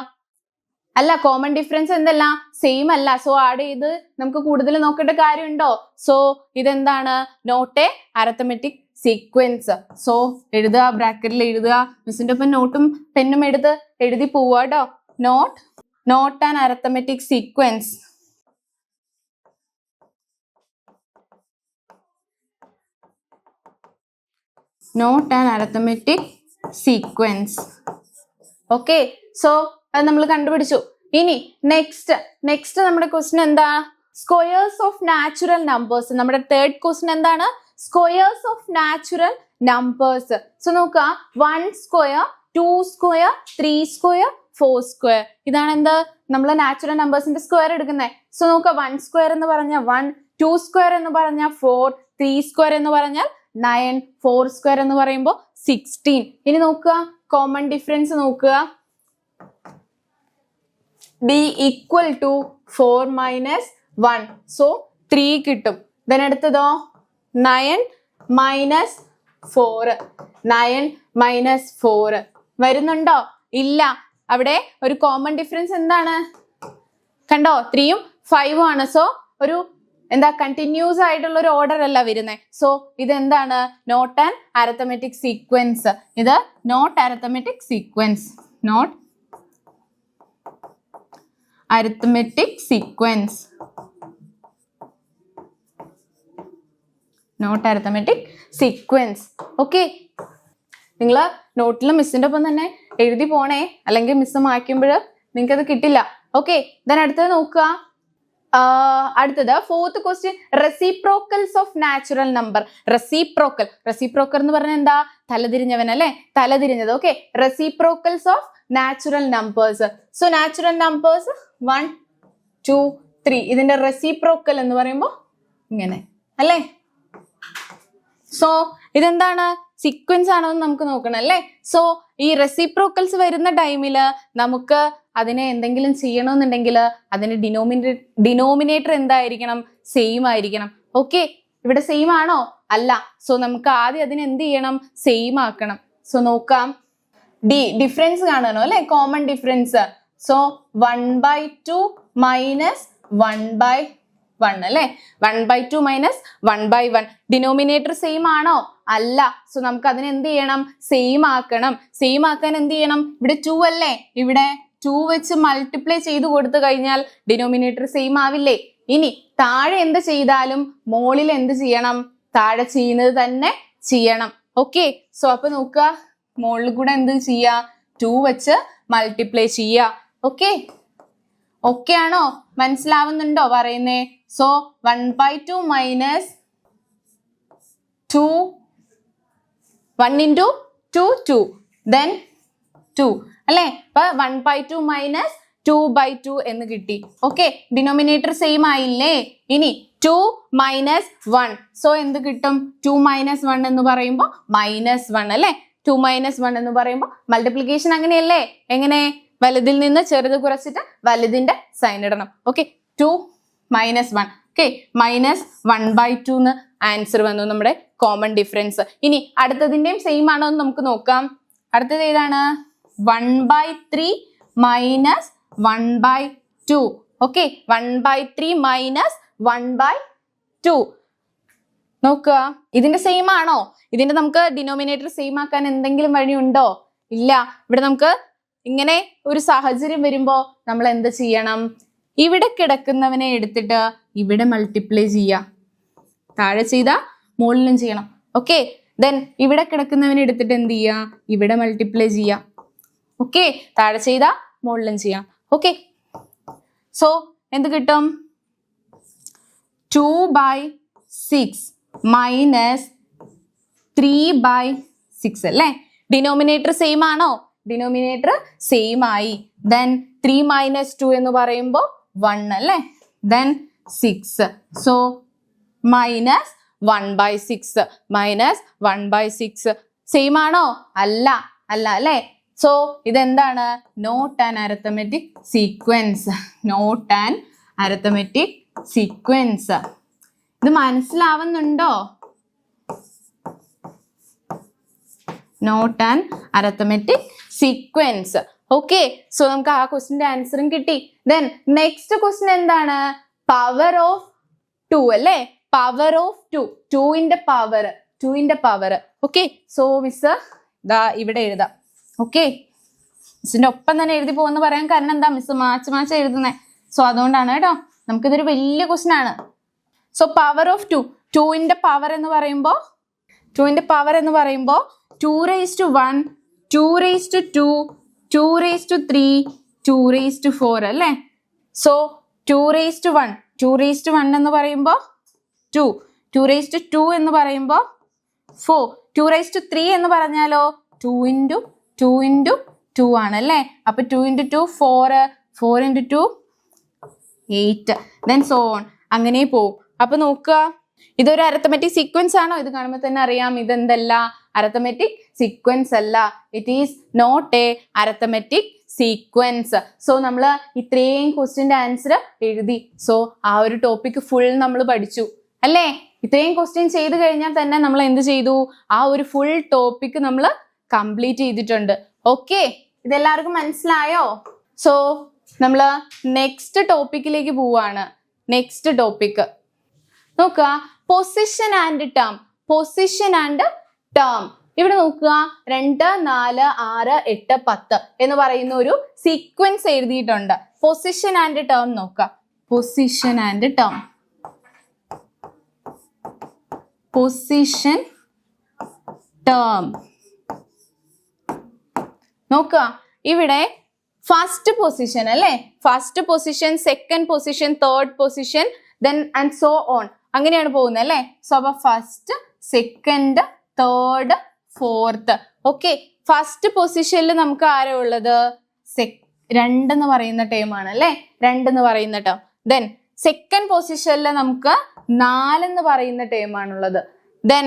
S1: അല്ല, കോമൺ ഡിഫറൻസ് എന്തല്ല? സെയിം അല്ല. സോ ആഡ് ചെയ്ത് നമുക്ക് കൂടുതൽ നോക്കേണ്ട കാര്യമുണ്ടോ? സോ ഇതെന്താണ്? Not a arithmetic sequence. So എഴുതുക, ബ്രാക്കറ്റിൽ എഴുതുക. മിസ്സിന്റെ ഒപ്പം നോട്ടും പെന്നും എടുത്ത് എഴുതി പോവുക കേട്ടോ. Not an arithmetic sequence. Not an arithmetic sequence. Okay, so അത് നമ്മൾ കണ്ടുപിടിച്ചു. ഇനി നെക്സ്റ്റ് നമ്മുടെ ക്വസ്റ്റ്യൻ എന്താ? Squares of natural numbers. നമ്മുടെ തേർഡ് ക്വസ്റ്റ്യൻ എന്താണ്? Squares of natural numbers. So നോക്കുക, 1 സ്ക്വയർ, 2 സ്ക്വയർ, 3 സ്ക്വയർ, 4 സ്ക്വയർ. ഇതാണ് എന്ത്? നമ്മൾ നാച്ചുറൽ നമ്പേഴ്സിന്റെ സ്ക്വയർ എടുക്കുന്നത്. സോ നോക്കുക, 1 സ്ക്വയർ എന്ന് പറഞ്ഞാൽ 1, 2 സ്ക്വയർ എന്ന് പറഞ്ഞാൽ 4, 3 സ്ക്വയർ എന്ന് പറഞ്ഞാൽ 9, 4 സ്ക്വയർ എന്ന് പറയുമ്പോൾ 16. ഇനി നോക്കുക, കോമൺ ഡിഫറൻസ് നോക്കുക. d equal to 4 minus 1. So 3 കിട്ടും. then അടുത്തതോ 9 minus 4. 9 minus 4 വരുന്നുണ്ടോ? ഇല്ല. അവിടെ ഒരു കോമൺ ഡിഫറൻസ് എന്താണ്? കണ്ടോ, 3ഉം 5ഉം ആണ്. സോ ഒരു എന്താ കണ്ടിന്യൂസ് ആയിട്ടുള്ള ഒരു ഓർഡർ അല്ല വരുന്നത്. സോ ഇത് എന്താണ്? Not an arithmetic sequence. ഇത് not arithmetic sequence. Not arithmetic sequence. Not arithmetic sequence. Okay, നിങ്ങൾ നോട്ടിൽ മിസ്സിന്റെ ഒപ്പം തന്നെ എഴുതി പോണേ, അല്ലെങ്കിൽ മിസ് മായ്ക്കുമ്പോൾ നിങ്ങൾക്ക് അത് കിട്ടില്ല. ഓക്കെ, then അടുത്തത് നോക്കുക. അടുത്തത് fourth question, reciprocals of natural number. Reciprocal എന്ന് പറഞ്ഞാൽ എന്താ? തലതിരിഞ്ഞവൻ അല്ലെ, തലതിരിഞ്ഞത്. Okay, reciprocals of natural numbers. So natural numbers 1, 2, 3. ഇതിന്റെ റെസിപ്രോക്കൽ എന്ന് പറയുമ്പോൾ ഇങ്ങനെ അല്ലേ. സോ ഇതെന്താണ്? സീക്വൻസ് ആണോ എന്ന് നമുക്ക് നോക്കണം അല്ലേ. സോ ഈ റെസിപ്രോക്കൽസ് വരുന്ന ടൈമിൽ നമുക്ക് അതിനെ എന്തെങ്കിലും ചെയ്യണമെന്നുണ്ടെങ്കിൽ അതിന്റെ ഡിനോമിനേറ്റർ എന്തായിരിക്കണം? സെയിം ആയിരിക്കണം. ഓക്കെ, ഇവിടെ സെയിം ആണോ? അല്ല. സോ നമുക്ക് ആദ്യം അതിനെ എന്ത് ചെയ്യണം? സെയിം ആക്കണം. സോ നോക്കാം, ഡിഫറൻസ് കാണണോ അല്ലെ, കോമൺ ഡിഫറൻസ്. സോ 1/2 മൈനസ് 1/1 അല്ലെ, 1/2 മൈനസ് 1/1. ഡിനോമിനേറ്റർ സെയിം ആണോ? അല്ല. സോ നമുക്ക് അതിനെ എന്ത് ചെയ്യണം? സെയിം ആക്കണം. സെയിം ആക്കാൻ എന്ത് ചെയ്യണം? ഇവിടെ 2 അല്ലേ, ഇവിടെ 2 വെച്ച് മൾട്ടിപ്ലൈ ചെയ്ത് കൊടുത്തു കഴിഞ്ഞാൽ ഡിനോമിനേറ്റർ സെയിം ആവില്ലേ. ഇനി താഴെ എന്ത് ചെയ്താലും മോളിൽ എന്ത് ചെയ്യണം? താഴെ ചെയ്യുന്നത് തന്നെ ചെയ്യണം. ഓക്കെ, സോ അപ്പൊ നോക്കുക, മോളിൽ കൂടെ എന്ത് ചെയ്യുക? 2 വെച്ച് മൾട്ടിപ്ലൈ ചെയ്യുക. ഓക്കെ, ഓക്കെ ആണോ? മനസ്സിലാവുന്നുണ്ടോ പറയുന്നേ? സോ 1/2 മൈനസ് 2, 1 into 2, 2, then 2 അല്ലെ. അപ്പൊ 1/2 മൈനസ് 2/2 എന്ന് കിട്ടി. ഓക്കെ, ഡിനോമിനേറ്റർ സെയിം ആയില്ലേ. ഇനി 2 മൈനസ് 1. സോ എന്ത് കിട്ടും? 2 മൈനസ് 1 എന്ന് പറയുമ്പോൾ -1 അല്ലെ. 2 മൈനസ് 1 എന്ന് പറയുമ്പോൾ മൾട്ടിപ്ലിക്കേഷൻ അങ്ങനെയല്ലേ. എങ്ങനെ? വലുതിൽ നിന്ന് ചെറുത് കുറച്ചിട്ട് വലുതിന്റെ സൈൻ ഇടണം. Okay, 2 minus 1. ഓക്കെ, -1/2 എന്ന് ആൻസർ വന്നു നമ്മുടെ കോമൺ ഡിഫറൻസ്. ഇനി അടുത്തതിന്റെയും സെയിം ആണോ എന്ന് നമുക്ക് നോക്കാം. അടുത്തത് ഏതാണ്? 1/3 മൈനസ് 1/2. ഓക്കെ, 1/3 മൈനസ് 1/2 നോക്കുക. ഇതിന്റെ സെയിം ആണോ? ഇതിന്റെ നമുക്ക് ഡിനോമിനേറ്റർ സെയിം ആക്കാൻ എന്തെങ്കിലും വഴിയുണ്ടോ? ഇല്ല. ഇവിടെ നമുക്ക് ഇങ്ങനെ ഒരു സാഹചര്യം വരുമ്പോ നമ്മൾ എന്ത് ചെയ്യണം? ഇവിടെ കിടക്കുന്നവനെ എടുത്തിട്ട് ഇവിടെ മൾട്ടിപ്ലൈ ചെയ്യുക. താഴെ ചെയ്ത മുകളിലും ചെയ്യണം. ഓക്കെ, ദെൻ ഇവിടെ കിടക്കുന്നവനെ എടുത്തിട്ട് എന്ത് ചെയ്യുക? ഇവിടെ മൾട്ടിപ്ലൈ ചെയ്യുക. ഓക്കെ, താഴെ ചെയ്ത മുകളിലും ചെയ്യണം. ഓക്കെ, സോ എന്ത് കിട്ടും? 2/6 മൈനസ് 3/6 അല്ലേ. ഡിനോമിനേറ്റർ സെയിം ആണോ? ഡിനോമിനേറ്റർ സെയിം ആയി. ദെൻ 3 മൈനസ് 2 എന്ന് പറയുമ്പോൾ 1 അല്ലേ. Then 6. So minus 1/6 minus 1/6 same ആണോ? അല്ല, അല്ല അല്ലേ. സോ ഇതെന്താണ്? Not an arithmetic sequence. Not an arithmetic sequence. ഇത് മനസ്സിലാവുന്നുണ്ടോ? Not an arithmetic sequence. Okay, so നമുക്ക് ആ ക്വസ്റ്റിന്റെ ആൻസറും കിട്ടി. ദെൻ നെക്സ്റ്റ് ക്വസ്റ്റ്യൻ എന്താണ്? പവർ ഓഫ് 2 അല്ലേ. പവർ ഓഫ് 2, 2ന്റെ പവർ. ഓക്കെ, സോ മിസ് ദാ ഇവിടെ എഴുതാം. ഓക്കെ, മിസ്സിന്റെ ഒപ്പം തന്നെ എഴുതി പോകുന്ന പറയാൻ കാരണം എന്താ? Miss match എഴുതുന്നേ. സോ അതുകൊണ്ടാണ് കേട്ടോ. നമുക്കിതൊരു വലിയ ക്വസ്റ്റ്യൻ ആണ്. സോ പവർ ഓഫ് 2, 2ന്റെ പവർ എന്ന് പറയുമ്പോൾ 2 raised to 1, 2 raised to 2, 2 raised to 3, 2^4 അല്ലേ? സോ 2^1, 2^1 എന്ന് പറയുമ്പോൾ 2, 2^2 എന്ന് പറയുമ്പോൾ 4, 2^3 എന്ന് പറഞ്ഞാലോ 2 × 2 × 2 ആണല്ലേ? അപ്പൊ 2 × 2 4, 4 × 2 8, then so on. അങ്ങനെ പോവും. അപ്പൊ നോക്കുക, ഇതൊരു അരിത്തമെറ്റിക് സീക്വൻസ് ആണോ? ഇത് കാണുമ്പോൾ തന്നെ അറിയാം ഇതെന്തല്ല, അരിത്തമെറ്റിക് സീക്വൻസ് അല്ല. It is not a arithmetic sequence. So നമ്മൾ ഇത്രയും ക്വസ്റ്റ്യൻ്റെ ആൻസർ എഴുതി. സോ ആ ഒരു ടോപ്പിക് ഫുൾ നമ്മൾ പഠിച്ചു അല്ലേ? ഇത്രയും ക്വസ്റ്റ്യൻ ചെയ്ത് കഴിഞ്ഞാൽ തന്നെ നമ്മൾ എന്ത് ചെയ്തു? ആ ഒരു ഫുൾ ടോപ്പിക് നമ്മൾ കംപ്ലീറ്റ് ചെയ്തിട്ടുണ്ട്. ഓക്കെ, ഇതെല്ലാവർക്കും മനസ്സിലായോ? സോ നമ്മൾ നെക്സ്റ്റ് ടോപ്പിക്കിലേക്ക് പോവാണ്. നെക്സ്റ്റ് ടോപ്പിക് നോക്കുക, position and term. Position and term. ഇവിടെ നോക്കുക, 2, 4, 6, 8, 10 എന്ന് പറയുന്ന ഒരു സീക്വൻസ് എഴുതിയിട്ടുണ്ട്. പൊസിഷൻ ആൻഡ് ടേം നോക്കുക. Position and term. Position term നോക്കുക. ഇവിടെ ഫസ്റ്റ് പൊസിഷൻ അല്ലേ? First position, second position, third position, then and so on. അങ്ങനെയാണ് പോകുന്നത് അല്ലേ? സോ അപ്പൊ first, second, third, fourth. Okay, first പൊസിഷനിൽ നമുക്ക് ആരാ ഉള്ളത്? 2 എന്ന് പറയുന്ന ടേം ആണ് അല്ലേ? 2 എന്ന് പറയുന്ന ടേം. ദെൻ സെക്കൻഡ് പൊസിഷനിൽ നമുക്ക് 4 എന്ന് പറയുന്ന ടേം ആണുള്ളത്. ദെൻ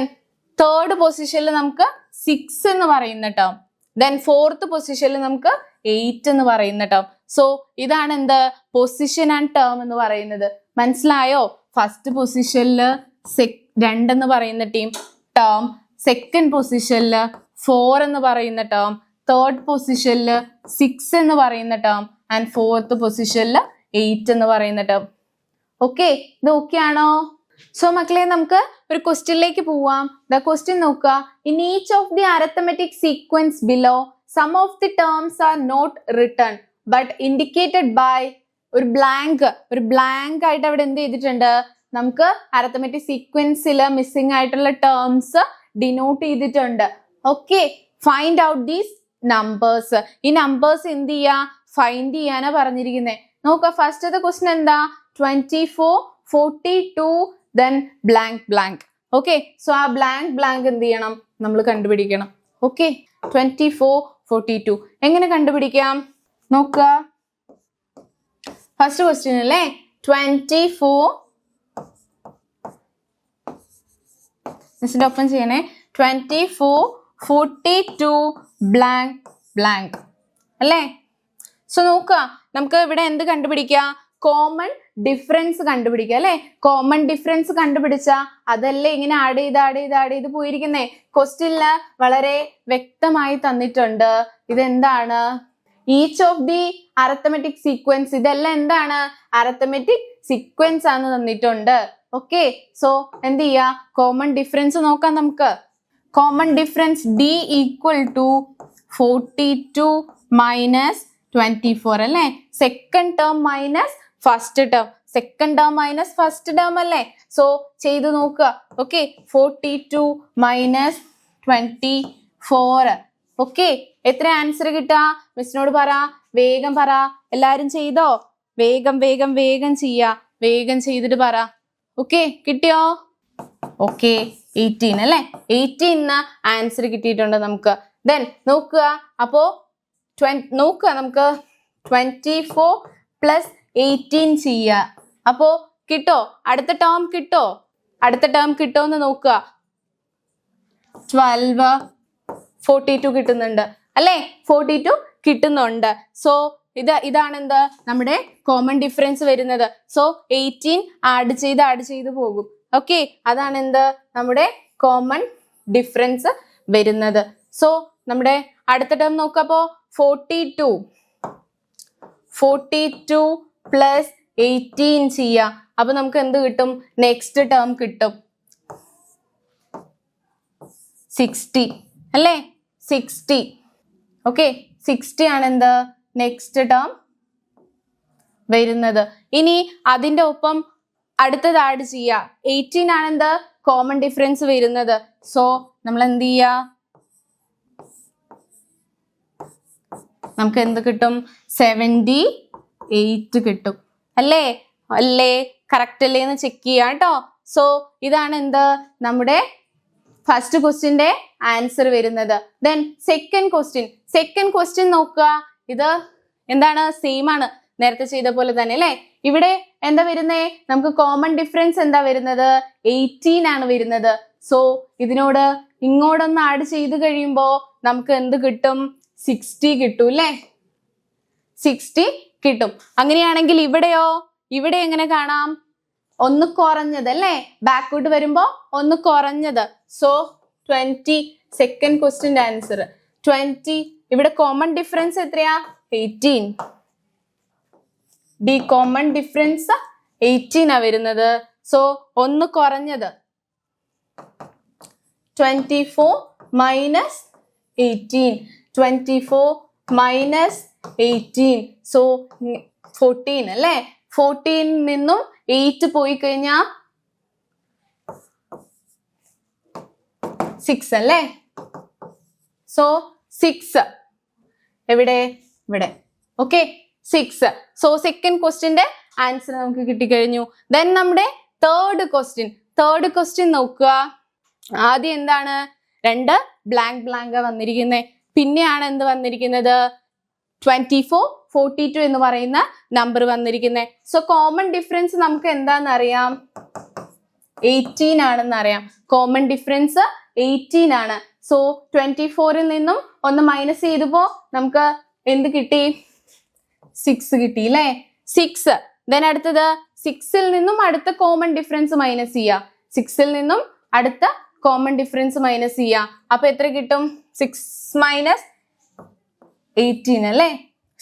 S1: തേർഡ് പൊസിഷനിൽ നമുക്ക് 6 എന്ന് പറയുന്ന ടേം. ദെൻ ഫോർത്ത് പൊസിഷനിൽ നമുക്ക് 8 എന്ന് പറയുന്ന ടേം. സോ ഇതാണ് എന്ത്? പൊസിഷൻ ആൻഡ് ടേം എന്ന് പറയുന്നത്. മനസ്സിലായോ? ഫസ്റ്റ് പൊസിഷനിൽ 2 എന്ന് പറയുന്ന ടേം, സെക്കൻഡ് പൊസിഷനിൽ 4 എന്ന് പറയുന്ന ടേം, തേർഡ് പൊസിഷനിൽ 6 എന്ന് പറയുന്ന ടേം, ആൻഡ് ഫോർത്ത് പൊസിഷനിൽ 8 എന്ന് പറയുന്ന ടേം. ഓക്കെ, ഇത് ഓക്കെ ആണോ? സോ മക്കളെ, നമുക്ക് ഒരു ക്വസ്റ്റ്യനിലേക്ക് പോവാം. ദ ക്വസ്റ്റ്യൻ നോക്കുക. In each of the arithmetic sequence below some of the terms are not written but indicated by ഒരു ബ്ലാങ്ക് ആയിട്ട് അവിടെ എന്ത് ചെയ്തിട്ടുണ്ട്? നമുക്ക് അരിത്തമെറ്റിക് സീക്വൻസിൽ മിസ്സിംഗ് ആയിട്ടുള്ള ടേംസ് ഡിനോട്ട് ചെയ്തിട്ടുണ്ട്. Okay, find out these numbers. ഈ നമ്പേഴ്സ് എന്ത് ചെയ്യാ? ഫൈൻഡ് ചെയ്യാനാ പറഞ്ഞിരിക്കുന്നത്. നോക്കുക, ഫസ്റ്റത്തെ ക്വസ്റ്റ്യൻ എന്താ? 24, 42, then blank. ഓക്കെ, സോ ആ ബ്ലാങ്ക് എന്ത് ചെയ്യണം? നമ്മൾ കണ്ടുപിടിക്കണം. ഓക്കെ, 24, 42 എങ്ങനെ കണ്ടുപിടിക്കാം? നോക്കുക, ഫസ്റ്റ് ക്വസ്റ്റ്യൻ അല്ലേ? 24, മിസ്സിന്റെ ഒപ്പം ചെയ്യണേ. 24, 42, blank അല്ലേ? സോ നോക്കുക, നമുക്ക് ഇവിടെ എന്ത് കണ്ടുപിടിക്കാം? കോമൺ ഡിഫറൻസ് കണ്ടുപിടിക്കുക അല്ലെ? കോമൺ ഡിഫറൻസ് കണ്ടുപിടിച്ച അതല്ലേ ഇങ്ങനെ ആഡ് ചെയ്ത് പോയിരിക്കുന്നേ. ക്വസ്റ്റ്യനില് വളരെ വ്യക്തമായി തന്നിട്ടുണ്ട്. ഇതെന്താണ്? Each of the arithmetic sequence. ഇതെല്ലാം എന്താണ്? അരിത്തമെറ്റിക് സീക്വൻസ് ആണ് തന്നിട്ടുണ്ട്. ഓക്കെ, സോ എന്ത് ചെയ്യാ? കോമൺ ഡിഫറൻസ് നോക്കാം നമുക്ക്. കോമൺ ഡിഫറൻസ് D = 42 - 24 അല്ലേ? Second term minus first term. Second term minus first term അല്ലേ? സോ ചെയ്ത് നോക്കുക. ഓക്കെ, 42 - 24. ഓക്കെ, എത്ര ആൻസർ കിട്ടാ? മിസ്സിനോട് പറ, വേഗം പറ. എല്ലാരും ചെയ്തോ? വേഗം ചെയ്യാ. വേഗം ചെയ്തിട്ട് പറ. ഓക്കെ, കിട്ടിയോ? ഓക്കെ, 18 അല്ലേ? 18 ആൻസർ കിട്ടിയിട്ടുണ്ട് നമുക്ക്. ദെൻ നോക്കുക, അപ്പോ നോക്കുക, നമുക്ക് 24 + 18 ചെയ്യാ. അപ്പോ കിട്ടോ? അടുത്ത ടേം കിട്ടോ എന്ന് നോക്കുക. 12, 42 കിട്ടുന്നുണ്ട് അല്ലേ? 42 കിട്ടുന്നുണ്ട്. സോ ഇതാണ് എന്ത്? നമ്മുടെ കോമൺ ഡിഫറൻസ് വരുന്നത്. സോ 18 ആഡ് ചെയ്ത് പോകും. ഓക്കെ, അതാണ് എന്ത്? നമ്മുടെ കോമൺ ഡിഫറൻസ് വരുന്നത്. സോ നമ്മുടെ അടുത്ത ടേം നോക്കപ്പോ 42 + 18 ചെയ്യാം. അപ്പൊ നമുക്ക് എന്ത് കിട്ടും? നെക്സ്റ്റ് ടേം കിട്ടും 60 അല്ലേ? 60. ഓക്കെ, 60 ആണ് എന്ത്? നെക്സ്റ്റ് ടേം വരുന്നത്. ഇനി അതിന്റെ ഒപ്പം അടുത്തത് ആഡ് ചെയ്യാ. 18 ആണ് എന്ത്? കോമൺ ഡിഫറൻസ് വരുന്നത്. സോ നമ്മൾ എന്ത് ചെയ്യാ? നമുക്ക് എന്ത് കിട്ടും? 78 കിട്ടും. അല്ലേ? കറക്റ്റ് അല്ലേ എന്ന് ചെക്ക് ചെയ്യാം കേട്ടോ. സോ ഇതാണ് എന്ത് നമ്മുടെ ഫസ്റ്റ് ക്വസ്റ്റ്യന്റെ ആൻസർ വരുന്നത്. ദെൻ സെക്കൻഡ് ക്വസ്റ്റ്യൻ നോക്കുക. ഇത് എന്താണ്? സെയിം ആണ്, നേരത്തെ ചെയ്ത പോലെ തന്നെ അല്ലേ? ഇവിടെ എന്താ വരുന്നേ? നമുക്ക് കോമൺ ഡിഫറൻസ് എന്താ വരുന്നത്? 18 ആണ് വരുന്നത്. സോ ഇതിനോട് ഇങ്ങോട്ടൊന്ന് ആഡ് ചെയ്ത് കഴിയുമ്പോ നമുക്ക് എന്ത് കിട്ടും? 60 കിട്ടും അല്ലേ? 60 കിട്ടും. അങ്ങനെയാണെങ്കിൽ ഇവിടെയോ? ഇവിടെ എങ്ങനെ കാണാം? ഒന്ന് കുറഞ്ഞത് അല്ലേ? ബാക്കോട്ട് വരുമ്പോ ഒന്ന് കുറഞ്ഞത്. സോ 20 സെക്കൻഡ് ക്വസ്റ്റ്യന്റെ ആൻസർ 20. ഇവിടെ കോമൺ ഡിഫറൻസ് എത്രയാ? 18. ഡി കോമൺ ഡിഫറൻസ് 18 ആ വരുന്നത്. സോ ഒന്ന് കുറഞ്ഞത് 24 മൈനസ് 18. 24 മൈനസ് 18. സോ 14 അല്ലേ? 14 നിന്നും 8 പോയി കഴിഞ്ഞാൽ 6 അല്ലേ? സോ 6 എവിടെ? ഇവിടെ. ഓക്കെ, 6. സോ സെക്കൻഡ് ക്വസ്റ്റ്യന്റെ ആൻസർ നമുക്ക് കിട്ടിക്കഴിഞ്ഞു. ദെൻ നമ്മുടെ തേർഡ് ക്വസ്റ്റ്യൻ നോക്കുക. ആദ്യം എന്താണ്? 2 ബ്ലാങ്ക് വന്നിരിക്കുന്നത്. പിന്നെയാണ് എന്ത് വന്നിരിക്കുന്നത്? 24, 42 എന്ന് പറയുന്ന നമ്പർ വന്നിരിക്കുന്നത്. സോ കോമൺ ഡിഫറൻസ് നമുക്ക് എന്താണെന്ന് അറിയാം? 18 ആണെന്ന് അറിയാം. കോമൺ ഡിഫറൻസ് 18 ആണ്. സോ 24ൽ നിന്നും ഒന്ന് മൈനസ് ചെയ്തപ്പോ നമുക്ക് എന്ത് കിട്ടി? 6 കിട്ടി അല്ലേ? 6. ദെൻ അടുത്തത് 6ൽ നിന്നും അടുത്ത കോമൺ ഡിഫറൻസ് മൈനസ് ചെയ്യുക. 6ൽ നിന്നും അടുത്ത കോമൺ ഡിഫറൻസ് മൈനസ് ചെയ്യുക. അപ്പൊ എത്ര കിട്ടും? 6 മൈനസ് 18 അല്ലേ?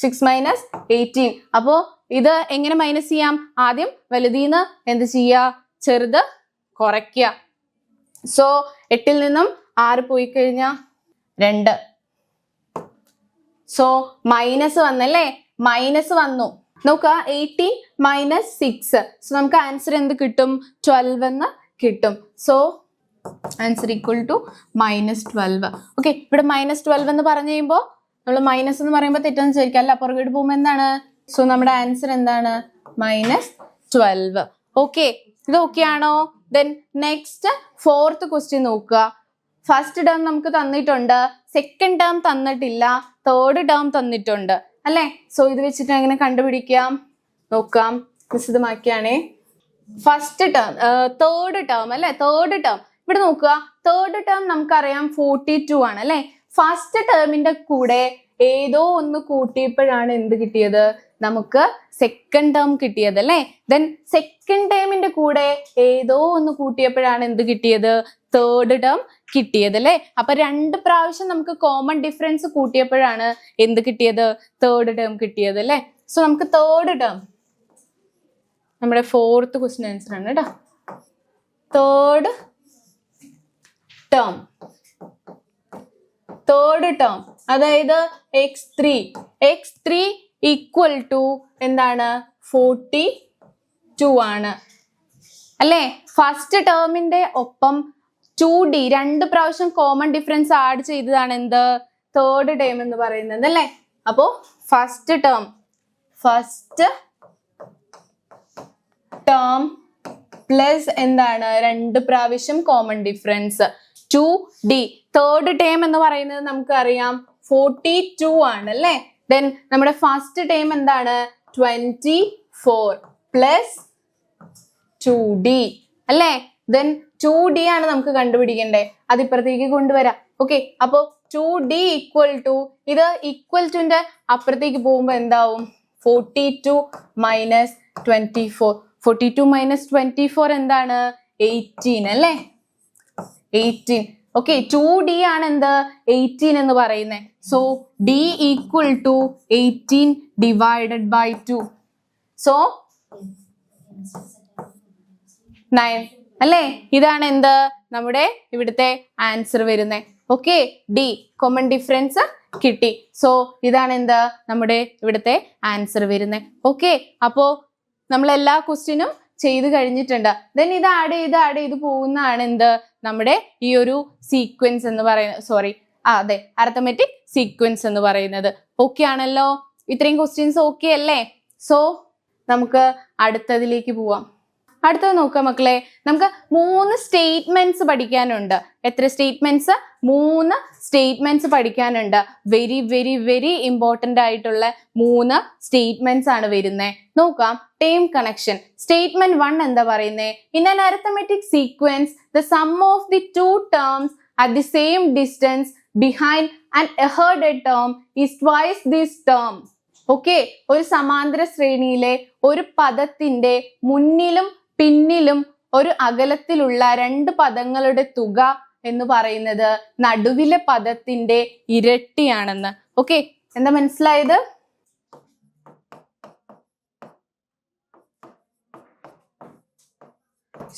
S1: 6 മൈനസ് 18. അപ്പോ ഇത് എങ്ങനെ മൈനസ് ചെയ്യാം? ആദ്യം വലുതീന്ന് എന്ത് ചെയ്യുക? ചെറുത് കുറയ്ക്കുക. സോ 8ൽ നിന്നും 6 പോയി കഴിഞ്ഞാൽ 2. സോ മൈനസ് വന്നല്ലേ? മൈനസ് വന്നു. നോക്കുക, 18 മൈനസ് 6. സോ നമുക്ക് ആൻസർ എന്ത് കിട്ടും? 12 എന്ന് കിട്ടും. So answer equal to -12. Okay, ഇവിടെ -12 എന്ന് പറഞ്ഞു കഴിയുമ്പോൾ നമ്മൾ മൈനസ് എന്ന് പറയുമ്പോൾ തെറ്റെന്ന് വിചാരിക്കാം. അല്ല, പുറകോട്ട് പോകുമ്പോൾ എന്താണ്? സോ നമ്മുടെ ആൻസർ എന്താണ്? -12. ഓക്കെ, ഇത് ഓക്കെ ആണോ? ദെൻ നെക്സ്റ്റ് ഫോർത്ത് ക്വസ്റ്റ്യൻ നോക്കുക. ഫസ്റ്റ് ടേം നമുക്ക് തന്നിട്ടുണ്ട്, സെക്കൻഡ് ടേം തന്നിട്ടില്ല, തേർഡ് ടേം തന്നിട്ടുണ്ട് അല്ലേ? സോ ഇത് വെച്ചിട്ട് എങ്ങനെ കണ്ടുപിടിക്കാം നോക്കാം. വിശദമാക്കിയാണേ. ഫസ്റ്റ് ടേം, തേർഡ് ടേം അല്ലെ? തേർഡ് ടേം ഇവിടെ നോക്കുക. തേർഡ് ടേം നമുക്കറിയാം 42 ആണ് അല്ലെ? ഫസ്റ്റ് ടേമിന്റെ കൂടെ ഏതോ ഒന്ന് കൂട്ടിയപ്പോഴാണ് എന്ത് കിട്ടിയത്? നമുക്ക് സെക്കൻഡ് ടേം കിട്ടിയത് അല്ലെ? ദെൻ സെക്കൻഡ് ടേമിന്റെ കൂടെ ഏതോ ഒന്ന് കൂട്ടിയപ്പോഴാണ് എന്ത് കിട്ടിയത്? തേർഡ് ടേം കിട്ടിയത് അല്ലെ? അപ്പൊ 2 പ്രാവശ്യം നമുക്ക് കോമൺ ഡിഫറൻസ് കൂട്ടിയപ്പോഴാണ് എന്ത് കിട്ടിയത്? തേർഡ് ടേം കിട്ടിയത് അല്ലെ? സോ നമുക്ക് തേർഡ് ടേം നമ്മുടെ ഫോർത്ത് ക്വസ്റ്റ്യൻ ആൻസർ ആണ് കേട്ടോ. തേർഡ് ടേം അതായത് x3 ഈക്വൽ ടു എന്താണ്? 42 ആണ് അല്ലേ? ഫസ്റ്റ് ടേമിന്റെ ഒപ്പം 2d 2 പ്രാവശ്യം കോമൺ ഡിഫറൻസ് ആഡ് ചെയ്തതാണ് എന്ത്? തേർഡ് ടേം എന്ന് പറയുന്നത് അല്ലേ? അപ്പോ ഫസ്റ്റ് ടേം പ്ലസ് എന്താണ്? 2 പ്രാവശ്യം common difference 2d. Third term എന്ന് പറയുന്നത് നമുക്കറിയാം 42 ആണ് അല്ലേ? ദെൻ നമ്മുടെ ഫസ്റ്റ് ടേം എന്താണ്? 24 പ്ലസ് 2d അല്ലേ? ദെൻ 2d ആണ് നമുക്ക് കണ്ടുപിടിക്കണ്ടേ. അത് ഇപ്പുറത്തേക്ക് കൊണ്ടുവരാം. ഓക്കെ, അപ്പോ 2d ഈക്വൽ ടു, ഇത് ഈക്വൽ ടുന്റെ അപ്പുറത്തേക്ക് പോകുമ്പോ എന്താവും? 42 മൈനസ് 24. 42 മൈനസ് 24 എന്താണ്? 18 അല്ലേ? 18. ഓക്കെ, 2d ആണ് എന്ത്? 18 എന്ന് പറയുന്നത്. So d equal to 18 divided by 2. So 9 അല്ലേ? ഇതാണ് എന്ത്? നമ്മുടെ ഇവിടുത്തെ ആൻസർ വരുന്നത്. ഓക്കെ, ഡി കോമൺ ഡിഫറൻസ് കിട്ടി. സോ ഇതാണ് എന്ത്? നമ്മുടെ ഇവിടുത്തെ ആൻസർ വരുന്നത്. ഓക്കെ, അപ്പോ നമ്മൾ എല്ലാ ക്വസ്റ്റ്യനും ചെയ്ത് കഴിഞ്ഞിട്ടുണ്ട്. ദെൻ ഇത് ആഡ് ചെയ്ത് പോകുന്നതാണ് എന്ത്? നമ്മുടെ ഈ ഒരു സീക്വൻസ് എന്ന് പറയുന്നത്, സോറി, അതെ, അരിത്തമെറ്റിക് സീക്വൻസ് എന്ന് പറയുന്നത്. ഓക്കെ ആണല്ലോ? ഇത്രയും ക്വസ്റ്റ്യൻസ് ഓക്കെ അല്ലേ? സോ നമുക്ക് അടുത്തതിലേക്ക് പോവാം. അടുത്തത് നോക്കാം മക്കളെ, നമുക്ക് 3 സ്റ്റേറ്റ്മെന്റ്സ് പഠിക്കാനുണ്ട്. എത്ര സ്റ്റേറ്റ്മെന്റ്സ്? 3 സ്റ്റേറ്റ്മെന്റ്സ് പഠിക്കാനുണ്ട്. വെരി വെരി വെരി ഇമ്പോർട്ടന്റ് ആയിട്ടുള്ള 3 സ്റ്റേറ്റ്മെന്റ്സ് ആണ് വരുന്നത്. നോക്കാം. Term connection. സ്റ്റേറ്റ്മെന്റ് 1 എന്താ പറയുന്നത്? In an arithmetic sequence the sum of the 2 terms at the same distance behind an ahead term is twice this term. Okay, ഒരു സമാന്തര ശ്രേണിയിലെ ഒരു പദത്തിന്റെ മുന്നിലും പിന്നിലും ഒരു അകലത്തിലുള്ള 2 പദങ്ങളുടെ തുക എന്ന് പറയുന്നത് നടുവിലെ പദത്തിന്റെ ഇരട്ടിയാണെന്ന്. ഓക്കെ, എന്താ മനസ്സിലായത്?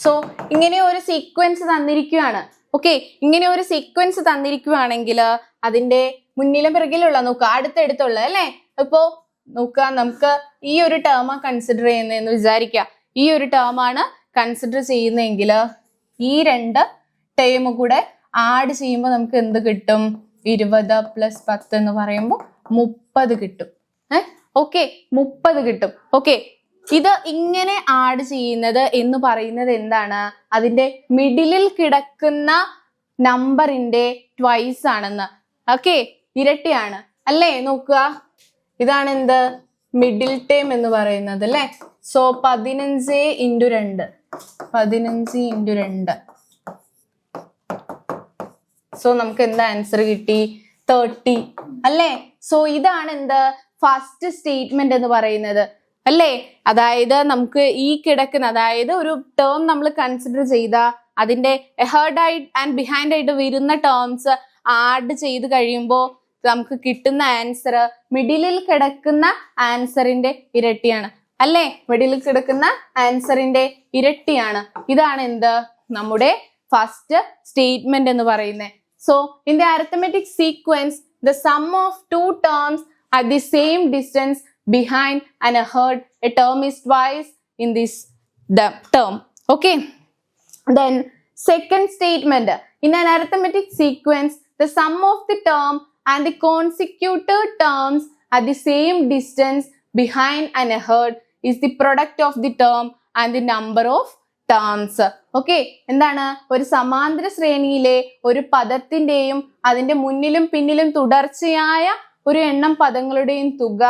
S1: സോ ഇങ്ങനെ ഒരു സീക്വൻസ് തന്നിരിക്കുകയാണ്. ഓക്കെ, ഇങ്ങനെ ഒരു സീക്വൻസ് തന്നിരിക്കുകയാണെങ്കിൽ അതിന്റെ മുന്നിലും പിറകിലുള്ള നോക്കുക, അടുത്തടുത്തുള്ള അല്ലെ. ഇപ്പോ നോക്കുക, നമുക്ക് ഈ ഒരു ടേം കൺസിഡർ ചെയ്യുന്നതെന്ന് വിചാരിക്കുക. ഈ ഒരു ടേം ആണ് കൺസിഡർ ചെയ്യുന്നതെങ്കിൽ ഈ 2 ടേം കൂടെ ആഡ് ചെയ്യുമ്പോൾ നമുക്ക് എന്ത് കിട്ടും? 20 + 10 എന്ന് പറയുമ്പോൾ 30 കിട്ടും. ഓക്കെ, 30 കിട്ടും. ഓക്കെ, ഇത് ഇങ്ങനെ ആഡ് ചെയ്യുന്നത് എന്ന് പറയുന്നത് എന്താണ്? അതിന്റെ മിഡിലിൽ കിടക്കുന്ന നമ്പറിന്റെ ട്വൈസ് ആണെന്ന്. ഓക്കെ, ഇരട്ടിയാണ് അല്ലേ? നോക്കുക, ഇതാണ് എന്ത്? മിഡിൽ ടേം എന്ന് പറയുന്നത് അല്ലേ. സോ 15 × 2, 15 × 2. സോ നമുക്ക് എന്താ ആൻസർ കിട്ടി? 30 അല്ലേ. സോ ഇതാണ് എന്ത്? ഫസ്റ്റ് സ്റ്റേറ്റ്മെന്റ് എന്ന് പറയുന്നത് അല്ലേ. അതായത് നമുക്ക് ഈ കിടക്കുന്ന, അതായത് ഒരു ടേം നമ്മൾ കൺസിഡർ ചെയ്ത അതിന്റെ എഹേർഡ് ആൻഡ് ബിഹൈൻഡ് ആയിട്ട് വരുന്ന ടേംസ് ആഡ് ചെയ്ത് കഴിയുമ്പോൾ നമുക്ക് കിട്ടുന്ന ആൻസർ മിഡിലിൽ കിടക്കുന്ന ആൻസറിന്റെ ഇരട്ടിയാണ് അല്ലേ. മിഡിലിൽ കിടക്കുന്ന ആൻസറിന്റെ ഇരട്ടിയാണ്. ഇതാണ് എന്ത്? നമ്മുടെ ഫസ്റ്റ് സ്റ്റേറ്റ്മെന്റ് എന്ന് പറയുന്നത്. So in the arithmetic sequence the sum of 2 terms at the same distance behind and ahead a term is twice in this term. Okay, then second statement, in an arithmetic sequence the sum of the term and the consecutive terms at the same distance behind and ahead is the product of the term and the number of terms. Okay, എന്താണ്? ഒരു സമാന്തര ശ്രേണിയിലെ ഒരു പദത്തിന്റെയും അതിന്റെ മുന്നിലും പിന്നിലും തുടർച്ചയായ ഒരു എണ്ണം പദങ്ങളുടെയും തുക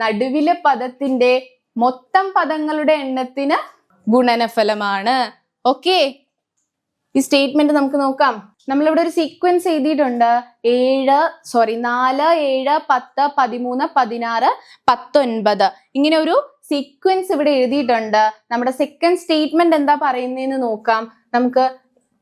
S1: നടുവിലെ പദത്തിന്റെ മൊത്തം പദങ്ങളുടെ എണ്ണത്തിന് ഗുണനഫലമാണ്. ഓക്കെ, ഈ സ്റ്റേറ്റ്മെന്റ് നമുക്ക് നോക്കാം. നമ്മളിവിടെ ഒരു സീക്വൻസ് എഴുതിയിട്ടുണ്ട്. 4, 7, 10, 13, 16, 19 ഇങ്ങനെ ഒരു സീക്വൻസ് ഇവിടെ എഴുതിയിട്ടുണ്ട്. നമ്മുടെ സെക്കൻഡ് സ്റ്റേറ്റ്മെന്റ് എന്താ പറയുന്നതെന്ന് നോക്കാം. നമുക്ക്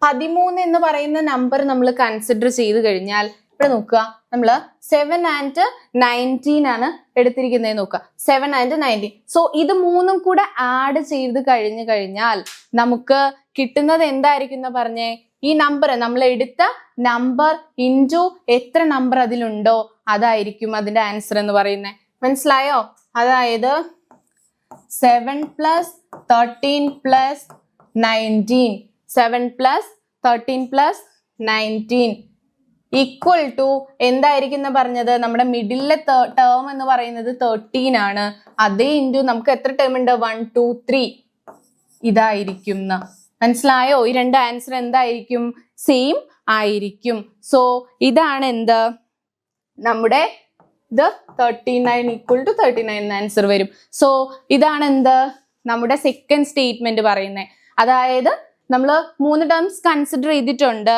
S1: 13 എന്ന് പറയുന്ന നമ്പർ നമ്മൾ കൺസിഡർ ചെയ്ത് കഴിഞ്ഞാൽ ഇവിടെ നോക്കുക, നമ്മള് 7 and 19 ആണ് എടുത്തിരിക്കുന്നത്. നോക്കുക, 7 and 19. സോ ഇത് 3ഉം കൂടെ ആഡ് ചെയ്ത് കഴിഞ്ഞാൽ നമുക്ക് കിട്ടുന്നത് എന്തായിരിക്കും എന്ന് പറഞ്ഞേ? ഈ നമ്പർ, നമ്മൾ എടുത്ത നമ്പർ ഇൻറ്റു എത്ര നമ്പർ അതിലുണ്ടോ അതായിരിക്കും അതിന്റെ ആൻസർ എന്ന് പറയുന്നത്. മനസ്സിലായോ? അതായത് 7 + 13 + 19, 7 + 13 + 19 ഈക്വൽ ടു എന്തായിരിക്കും എന്ന് പറഞ്ഞത്? നമ്മുടെ മിഡിലെ ടേം എന്ന് പറയുന്നത് 13 ആണ്. അതേ ഇൻറ്റു നമുക്ക് എത്ര ടേം ഉണ്ട്? 1, 2, 3 ഇതായിരിക്കും. മനസ്സിലായോ? ഈ 2 ആൻസർ എന്തായിരിക്കും? സെയിം ആയിരിക്കും. സോ ഇതാണ് എന്ത്? നമ്മുടെ ഇത് 39 = 39 ആൻസർ വരും. സോ ഇതാണ് എന്ത്? നമ്മുടെ സെക്കൻഡ് സ്റ്റേറ്റ്മെന്റ് പറയുന്നത്. അതായത് നമ്മൾ 3 ടേംസ് കൺസിഡർ ചെയ്തിട്ടുണ്ട്.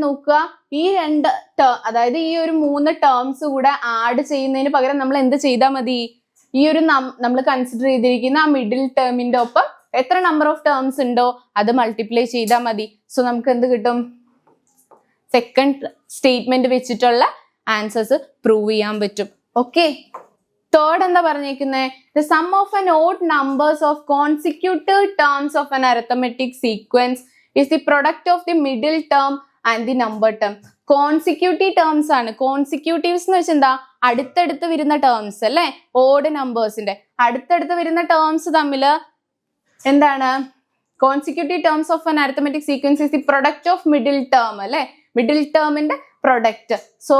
S1: നോക്കുക, ഈ 2 അതായത് ഈ ഒരു 3 ടേംസ് കൂടെ ആഡ് ചെയ്യുന്നതിന് പകരം നമ്മൾ എന്ത് ചെയ്താൽ മതി? ഈ ഒരു നമ്മൾ കൺസിഡർ ചെയ്തിരിക്കുന്ന ആ മിഡിൽ ടേമിന്റെ ഒപ്പം എത്ര നമ്പർ ഓഫ് ടേംസ് ഉണ്ടോ അത് മൾട്ടിപ്ലൈ ചെയ്താൽ മതി. സോ നമുക്ക് എന്ത് കിട്ടും? സെക്കൻഡ് സ്റ്റേറ്റ്മെന്റ് വെച്ചിട്ടുള്ള ആൻസേഴ്സ് പ്രൂവ് ചെയ്യാൻ പറ്റും. ഓക്കെ, തേർഡ് എന്താ പറഞ്ഞേക്കുന്നത്? The sum of an odd numbers of consecutive terms of an arithmetic sequence is the product of the middle term and the number term. Consecutive terms ആണ്. കോൺസിക്യൂട്ടീവ്സ് എന്ന് വെച്ചാൽ എന്താ? അടുത്തടുത്ത് വരുന്ന ടേംസ് അല്ലെ. ഓഡ് നമ്പേഴ്സിന്റെ അടുത്തടുത്ത് വരുന്ന ടേംസ് തമ്മിൽ എന്താണ്? Consecutive terms of an arithmetic sequence is the product of middle term അല്ലെ. മിഡിൽ ടേമിന്റെ പ്രൊഡക്റ്റ്. സോ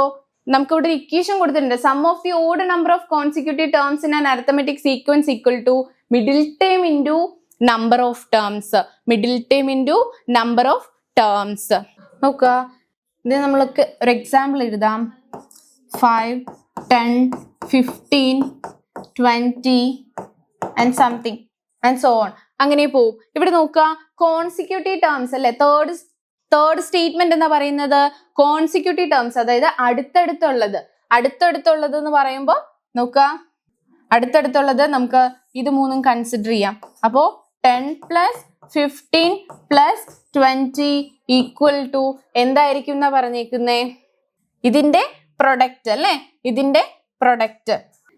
S1: നമുക്ക് ഇവിടെ ഇക്വേഷൻ കൊടുത്തിട്ടുണ്ട്. Sum of the odd number of consecutive terms in an arithmetic sequence equal to middle term into number of terms. Middle term into number of terms. നോക്കുക, ഇത് നമ്മൾക്ക് ഒരു example എഴുതാം. 5, 10, 15, 20 and something and so on. അങ്ങനെ പോവും. ഇവിടെ നോക്കുക, consecutive terms അല്ലെ. തേർഡ് സ്റ്റേറ്റ്മെന്റ് എന്താ പറയുന്നത്? കോൺസിക്യൂട്ടീവ് ടേംസ്, അതായത് അടുത്തടുത്തുള്ളത് എന്ന് പറയുമ്പോൾ നോക്കുക, അടുത്തടുത്തുള്ളത് നമുക്ക് ഇത് മൂന്നും കൺസിഡർ ചെയ്യാം. അപ്പോ 10 + 15 + 20 ഈക്വൽ ടു എന്തായിരിക്കും എന്നാ പറഞ്ഞേക്കുന്നേ? ഇതിന്റെ പ്രൊഡക്റ്റ് അല്ലെ, ഇതിന്റെ പ്രൊഡക്റ്റ്.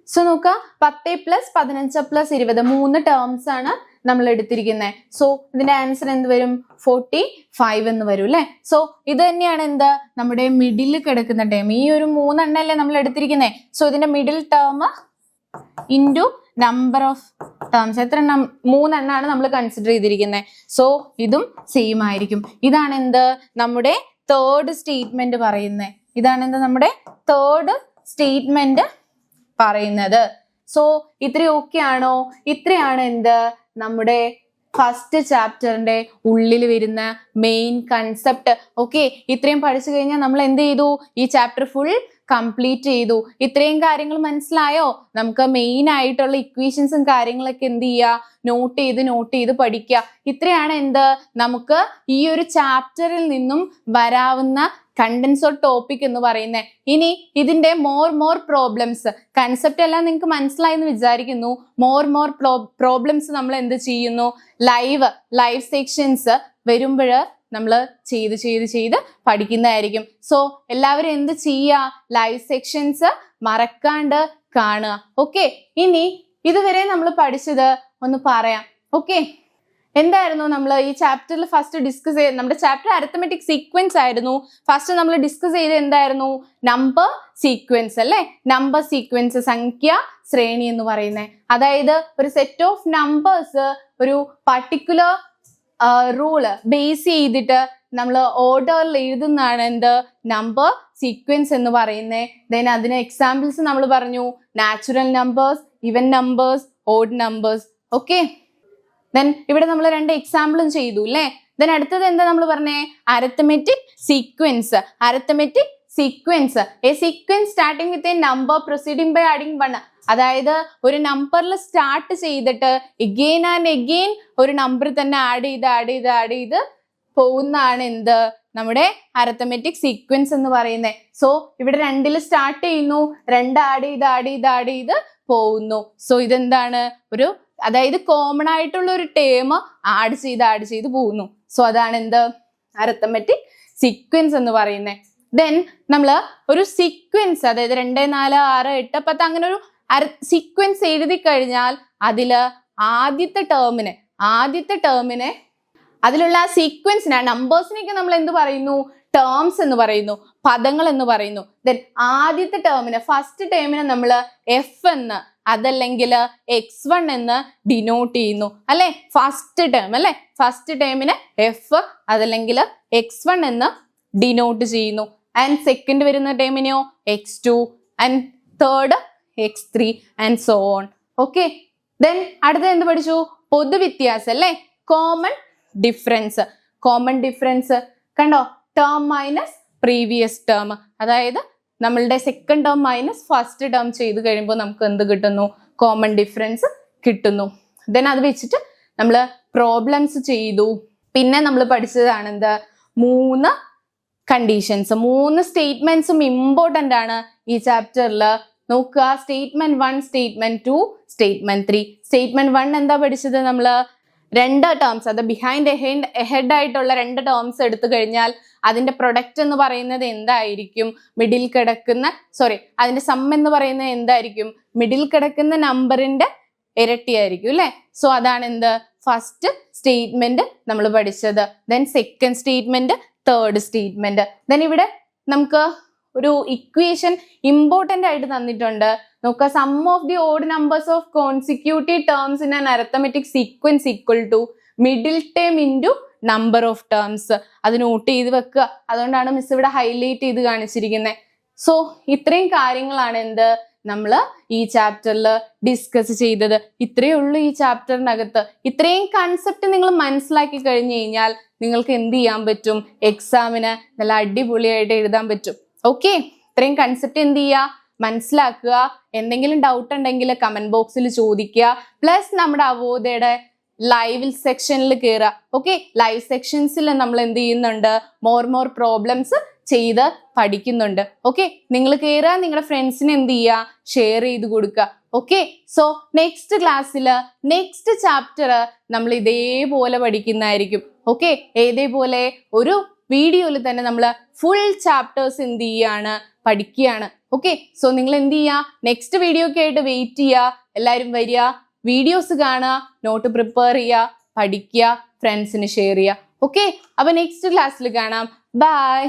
S1: സോ നോക്കുക, 10 + 15 + 20 3 ടേംസ് ആണ് നമ്മൾ എടുത്തിരിക്കുന്നത്. സോ ഇതിന്റെ ആൻസർ എന്ത് വരും? 45 എന്ന് വരും അല്ലെ. സോ ഇത് തന്നെയാണ് എന്ത്, നമ്മുടെ മിഡിൽ കിടക്കുന്ന ടേം. ഈ ഒരു 3 എണ്ണല്ലേ നമ്മൾ എടുത്തിരിക്കുന്നത്. സോ ഇതിന്റെ middle term into number of terms. എത്ര എണ്ണം? 3 എണ്ണമാണ് നമ്മൾ കൺസിഡർ ചെയ്തിരിക്കുന്നത്. സോ ഇതും സെയിം ആയിരിക്കും. ഇതാണ് എന്ത്, നമ്മുടെ തേർഡ് സ്റ്റേറ്റ്മെന്റ് പറയുന്നത്. ഇതാണ് എന്ത്, നമ്മുടെ തേർഡ് സ്റ്റേറ്റ്മെന്റ് പറയുന്നത്. സോ ഇത്രയും ഓക്കെ ആണോ? ഇത്രയാണ് എന്ത്, നമ്മുടെ ഫസ്റ്റ് ചാപ്റ്ററിന്റെ ഉള്ളിൽ വരുന്ന മെയിൻ കൺസെപ്റ്റ്. ഓക്കെ, ഇത്രയും പഠിച്ചു കഴിഞ്ഞാൽ നമ്മൾ എന്ത് ചെയ്തു? ഈ ചാപ്റ്റർ ഫുൾ കംപ്ലീറ്റ് ചെയ്തു. ഇത്രയും കാര്യങ്ങൾ മനസ്സിലായോ? നമുക്ക് മെയിൻ ആയിട്ടുള്ള ഇക്വേഷൻസും കാര്യങ്ങളൊക്കെ എന്ത് ചെയ്യുക? നോട്ട് ചെയ്ത് പഠിക്കുക. ഇത്രയാണ് എന്ത്, നമുക്ക് ഈ ഒരു ചാപ്റ്ററിൽ നിന്നും വരാവുന്ന കണ്ടൻസ് ടോപ്പിക് എന്ന് പറയുന്നത്. ഇനി ഇതിന്റെ മോർ പ്രോബ്ലംസ്, കൺസെപ്റ്റ് എല്ലാം നിങ്ങൾക്ക് മനസ്സിലായി എന്ന് വിചാരിക്കുന്നു. മോർ പ്രോബ്ലംസ് നമ്മൾ എന്ത് ചെയ്യുന്നു? ലൈവ് സെക്ഷൻസ് വരുമ്പോൾ നമ്മൾ ചെയ്ത് പഠിക്കുന്നതായിരിക്കും. സോ എല്ലാവരും എന്ത് ചെയ്യുക? ലൈവ് സെക്ഷൻസ് മറക്കാണ്ട് കാണുക. ഓക്കെ, ഇനി ഇതുവരെ നമ്മൾ പഠിച്ചത് ഒന്ന് പറയാം. ഓക്കെ, എന്തായിരുന്നു നമ്മൾ ഈ ചാപ്റ്ററിൽ ഫസ്റ്റ് ഡിസ്കസ് ചെയ്ത്? നമ്മുടെ ചാപ്റ്റർ അരിത്തമെറ്റിക് സീക്വൻസ് ആയിരുന്നു. ഫസ്റ്റ് നമ്മൾ ഡിസ്കസ് ചെയ്ത് എന്തായിരുന്നു? നമ്പർ സീക്വൻസ് അല്ലെ. നമ്പർ സീക്വൻസ്, സംഖ്യ ശ്രേണി എന്ന് പറയുന്നത്. അതായത് ഒരു സെറ്റ് ഓഫ് നമ്പേഴ്സ് ഒരു പർട്ടിക്കുലർ റൂള് ബേസ് ചെയ്തിട്ട് നമ്മൾ ഓർഡറിൽ എഴുതുന്നതാണ് എന്ത്, നമ്പർ സീക്വൻസ് എന്ന് പറയുന്നത്. ദെൻ അതിന് എക്സാമ്പിൾസ് നമ്മൾ പറഞ്ഞു, natural numbers, even numbers, odd numbers. Okay, then ഇവിടെ നമ്മൾ 2 എക്സാമ്പിളും ചെയ്തു അല്ലേ. ദെൻ അടുത്തത് എന്താ നമ്മൾ പറഞ്ഞേ? Arithmetic sequence. Arithmetic sequence, a sequence starting with a number proceeding by adding 1. അതായത് ഒരു നമ്പറിൽ സ്റ്റാർട്ട് ചെയ്തിട്ട് എഗെയിൻ ആൻഡ് എഗെയിൻ ഒരു നമ്പർ തന്നെ ആഡ് ചെയ്ത് പോകുന്നതാണ് എന്ത്, നമ്മുടെ അരിത്തമെറ്റിക് സീക്വൻസ് എന്ന് പറയുന്നത്. സോ ഇവിടെ 2ൽ സ്റ്റാർട്ട് ചെയ്യുന്നു, 2 ആഡ് ചെയ്ത് പോകുന്നു. സോ ഇതെന്താണ്, ഒരു അതായത് കോമൺ ആയിട്ടുള്ള ഒരു ടേം ആഡ് ചെയ്ത് പോകുന്നു. സോ അതാണ് എന്ത്, അരിത്തമെറ്റിക് സീക്വൻസ് എന്ന് പറയുന്നത്. ദെൻ നമ്മൾ ഒരു സീക്വൻസ്, അതായത് 2, 4, 6, 8, 10 അങ്ങനെ ഒരു സീക്വൻസ് എഴുതി കഴിഞ്ഞാൽ അതില് ആദ്യത്തെ ടേമിനെ അതിലുള്ള ആ സീക്വൻസിനെ, നമ്പേഴ്സിനെയൊക്കെ നമ്മൾ എന്ത് പറയുന്നു? ടേംസ് എന്ന് പറയുന്നു, പദങ്ങൾ എന്ന് പറയുന്നു. ദെൻ ആദ്യത്തെ ടേമിനെ, ഫസ്റ്റ് ടേമിനെ നമ്മൾ എഫ് എന്ന് അതല്ലെങ്കിൽ x1 എന്ന് ഡിനോട്ട് ചെയ്യുന്നു അല്ലെ. ഫസ്റ്റ് ടേം അല്ലെ, ഫസ്റ്റ് ടേമിനെ എഫ് അതല്ലെങ്കിൽ x1 എന്ന് ഡിനോട്ട് ചെയ്യുന്നു. ആൻഡ് സെക്കൻഡ് വരുന്ന ടേമിനെയോ x2 and third x3 and so on. Okay, then അടുത്ത എന്ത് പഠിച്ചു? പൊതുവ്യത്യാസം അല്ലെ, കോമൺ ഡിഫറൻസ് കണ്ടോ? ടേം മൈനസ് പ്രീവിയസ് ടേം, അതായത് നമ്മളുടെ second term minus first term ചെയ്ത് കഴിയുമ്പോൾ നമുക്ക് എന്ത് കിട്ടുന്നു? കോമൺ ഡിഫറൻസ് കിട്ടുന്നു. ദെൻ അത് വെച്ചിട്ട് നമ്മൾ പ്രോബ്ലംസ് ചെയ്തു. പിന്നെ നമ്മൾ പഠിച്ചതാണ് എന്ത്? 3 കണ്ടീഷൻസ്, 3 സ്റ്റേറ്റ്മെന്റ്സും ഇമ്പോർട്ടൻ്റ് ആണ് ഈ ചാപ്റ്ററിൽ. നോക്കുക, സ്റ്റേറ്റ്മെന്റ് 1, സ്റ്റേറ്റ്മെന്റ് 2, സ്റ്റേറ്റ്മെന്റ് 3. സ്റ്റേറ്റ്മെന്റ് 1 എന്താ പഠിച്ചത്? നമ്മൾ 2 ടേംസ്, അത് ബിഹൈൻഡ് എഹെഡ് ആയിട്ടുള്ള 2 ടേംസ് എടുത്തു കഴിഞ്ഞാൽ അതിന്റെ പ്രൊഡക്റ്റ് എന്ന് പറയുന്നത് എന്തായിരിക്കും? മിഡിൽ കിടക്കുന്ന അതിന്റെ സം എന്ന് പറയുന്നത് എന്തായിരിക്കും? മിഡിൽ കിടക്കുന്ന നമ്പറിന്റെ ഇരട്ടിയായിരിക്കും അല്ലെ. സോ അതാണ് എന്ത്, ഫസ്റ്റ് സ്റ്റേറ്റ്മെന്റ് നമ്മൾ പഠിച്ചത്. Then second statement, third statement. Then ഇവിടെ നമുക്ക് ഒരു ഇക്വേഷൻ ഇമ്പോർട്ടന്റ് ആയിട്ട് തന്നിട്ടുണ്ട്. നോക്കുക, sum of the odd numbers of consecutive terms in an arithmetic sequence equal to middle term into number of terms അത് നോട്ട് ചെയ്ത് വെക്കുക. അതുകൊണ്ടാണ് മിസ് ഇവിടെ ഹൈലൈറ്റ് ചെയ്ത് കാണിച്ചിരിക്കുന്നത്. സോ ഇത്രയും കാര്യങ്ങളാണ് എന്ത് നമ്മൾ ഈ ചാപ്റ്ററിൽ ഡിസ്കസ് ചെയ്തത്. ഇത്രയേ ഉള്ളൂ ഈ ചാപ്റ്ററിനകത്ത്. ഇത്രയും കൺസെപ്റ്റ് നിങ്ങൾ മനസ്സിലാക്കി കഴിഞ്ഞു കഴിഞ്ഞാൽ നിങ്ങൾക്ക് എന്ത് ചെയ്യാൻ പറ്റും? എക്സാമിന് നല്ല അടിപൊളിയായിട്ട് എഴുതാൻ പറ്റും. ഓക്കെ, ഇത്രയും കൺസെപ്റ്റ് എന്ത് ചെയ്യുക? മനസ്സിലാക്കുക. എന്തെങ്കിലും ഡൗട്ട് ഉണ്ടെങ്കിൽ കമന്റ് ബോക്സിൽ ചോദിക്കുക. പ്ലസ് നമ്മുടെ അവോധയുടെ ലൈവ് സെക്ഷനിൽ കയറുക. ഓക്കെ, ലൈവ് സെക്ഷൻസിൽ നമ്മൾ എന്ത് ചെയ്യുന്നുണ്ട്? മോർ പ്രോബ്ലംസ് ചെയ്ത് പഠിക്കുന്നുണ്ട്. ഓക്കെ, നിങ്ങൾ കയറുക, നിങ്ങളുടെ ഫ്രണ്ട്സിന് എന്ത് ചെയ്യുക? ഷെയർ ചെയ്ത് കൊടുക്കുക. ഓക്കെ, സോ നെക്സ്റ്റ് ക്ലാസ്സിൽ നെക്സ്റ്റ് ചാപ്റ്റർ നമ്മൾ ഇതേപോലെ പഠിക്കുന്നതായിരിക്കും. ഓക്കെ, ഏതേപോലെ ഒരു വീഡിയോയിൽ തന്നെ നമ്മൾ ഫുൾ ചാപ്റ്റേഴ്സ് എന്ത് ചെയ്യാണ്? പഠിക്കുകയാണ്. ഓക്കെ, സോ നിങ്ങൾ എന്ത് ചെയ്യുക? നെക്സ്റ്റ് വീഡിയോക്ക് ആയിട്ട് വെയിറ്റ് ചെയ്യുക. എല്ലാവരും വരിക, വീഡിയോസ് കാണുക, നോട്ട് പ്രിപ്പയർ ചെയ്യുക, പഠിക്കുക, ഫ്രണ്ട്സിന് ഷെയർ ചെയ്യുക. ഓക്കെ, അപ്പൊ നെക്സ്റ്റ് ക്ലാസ്സിൽ കാണാം. ബൈ.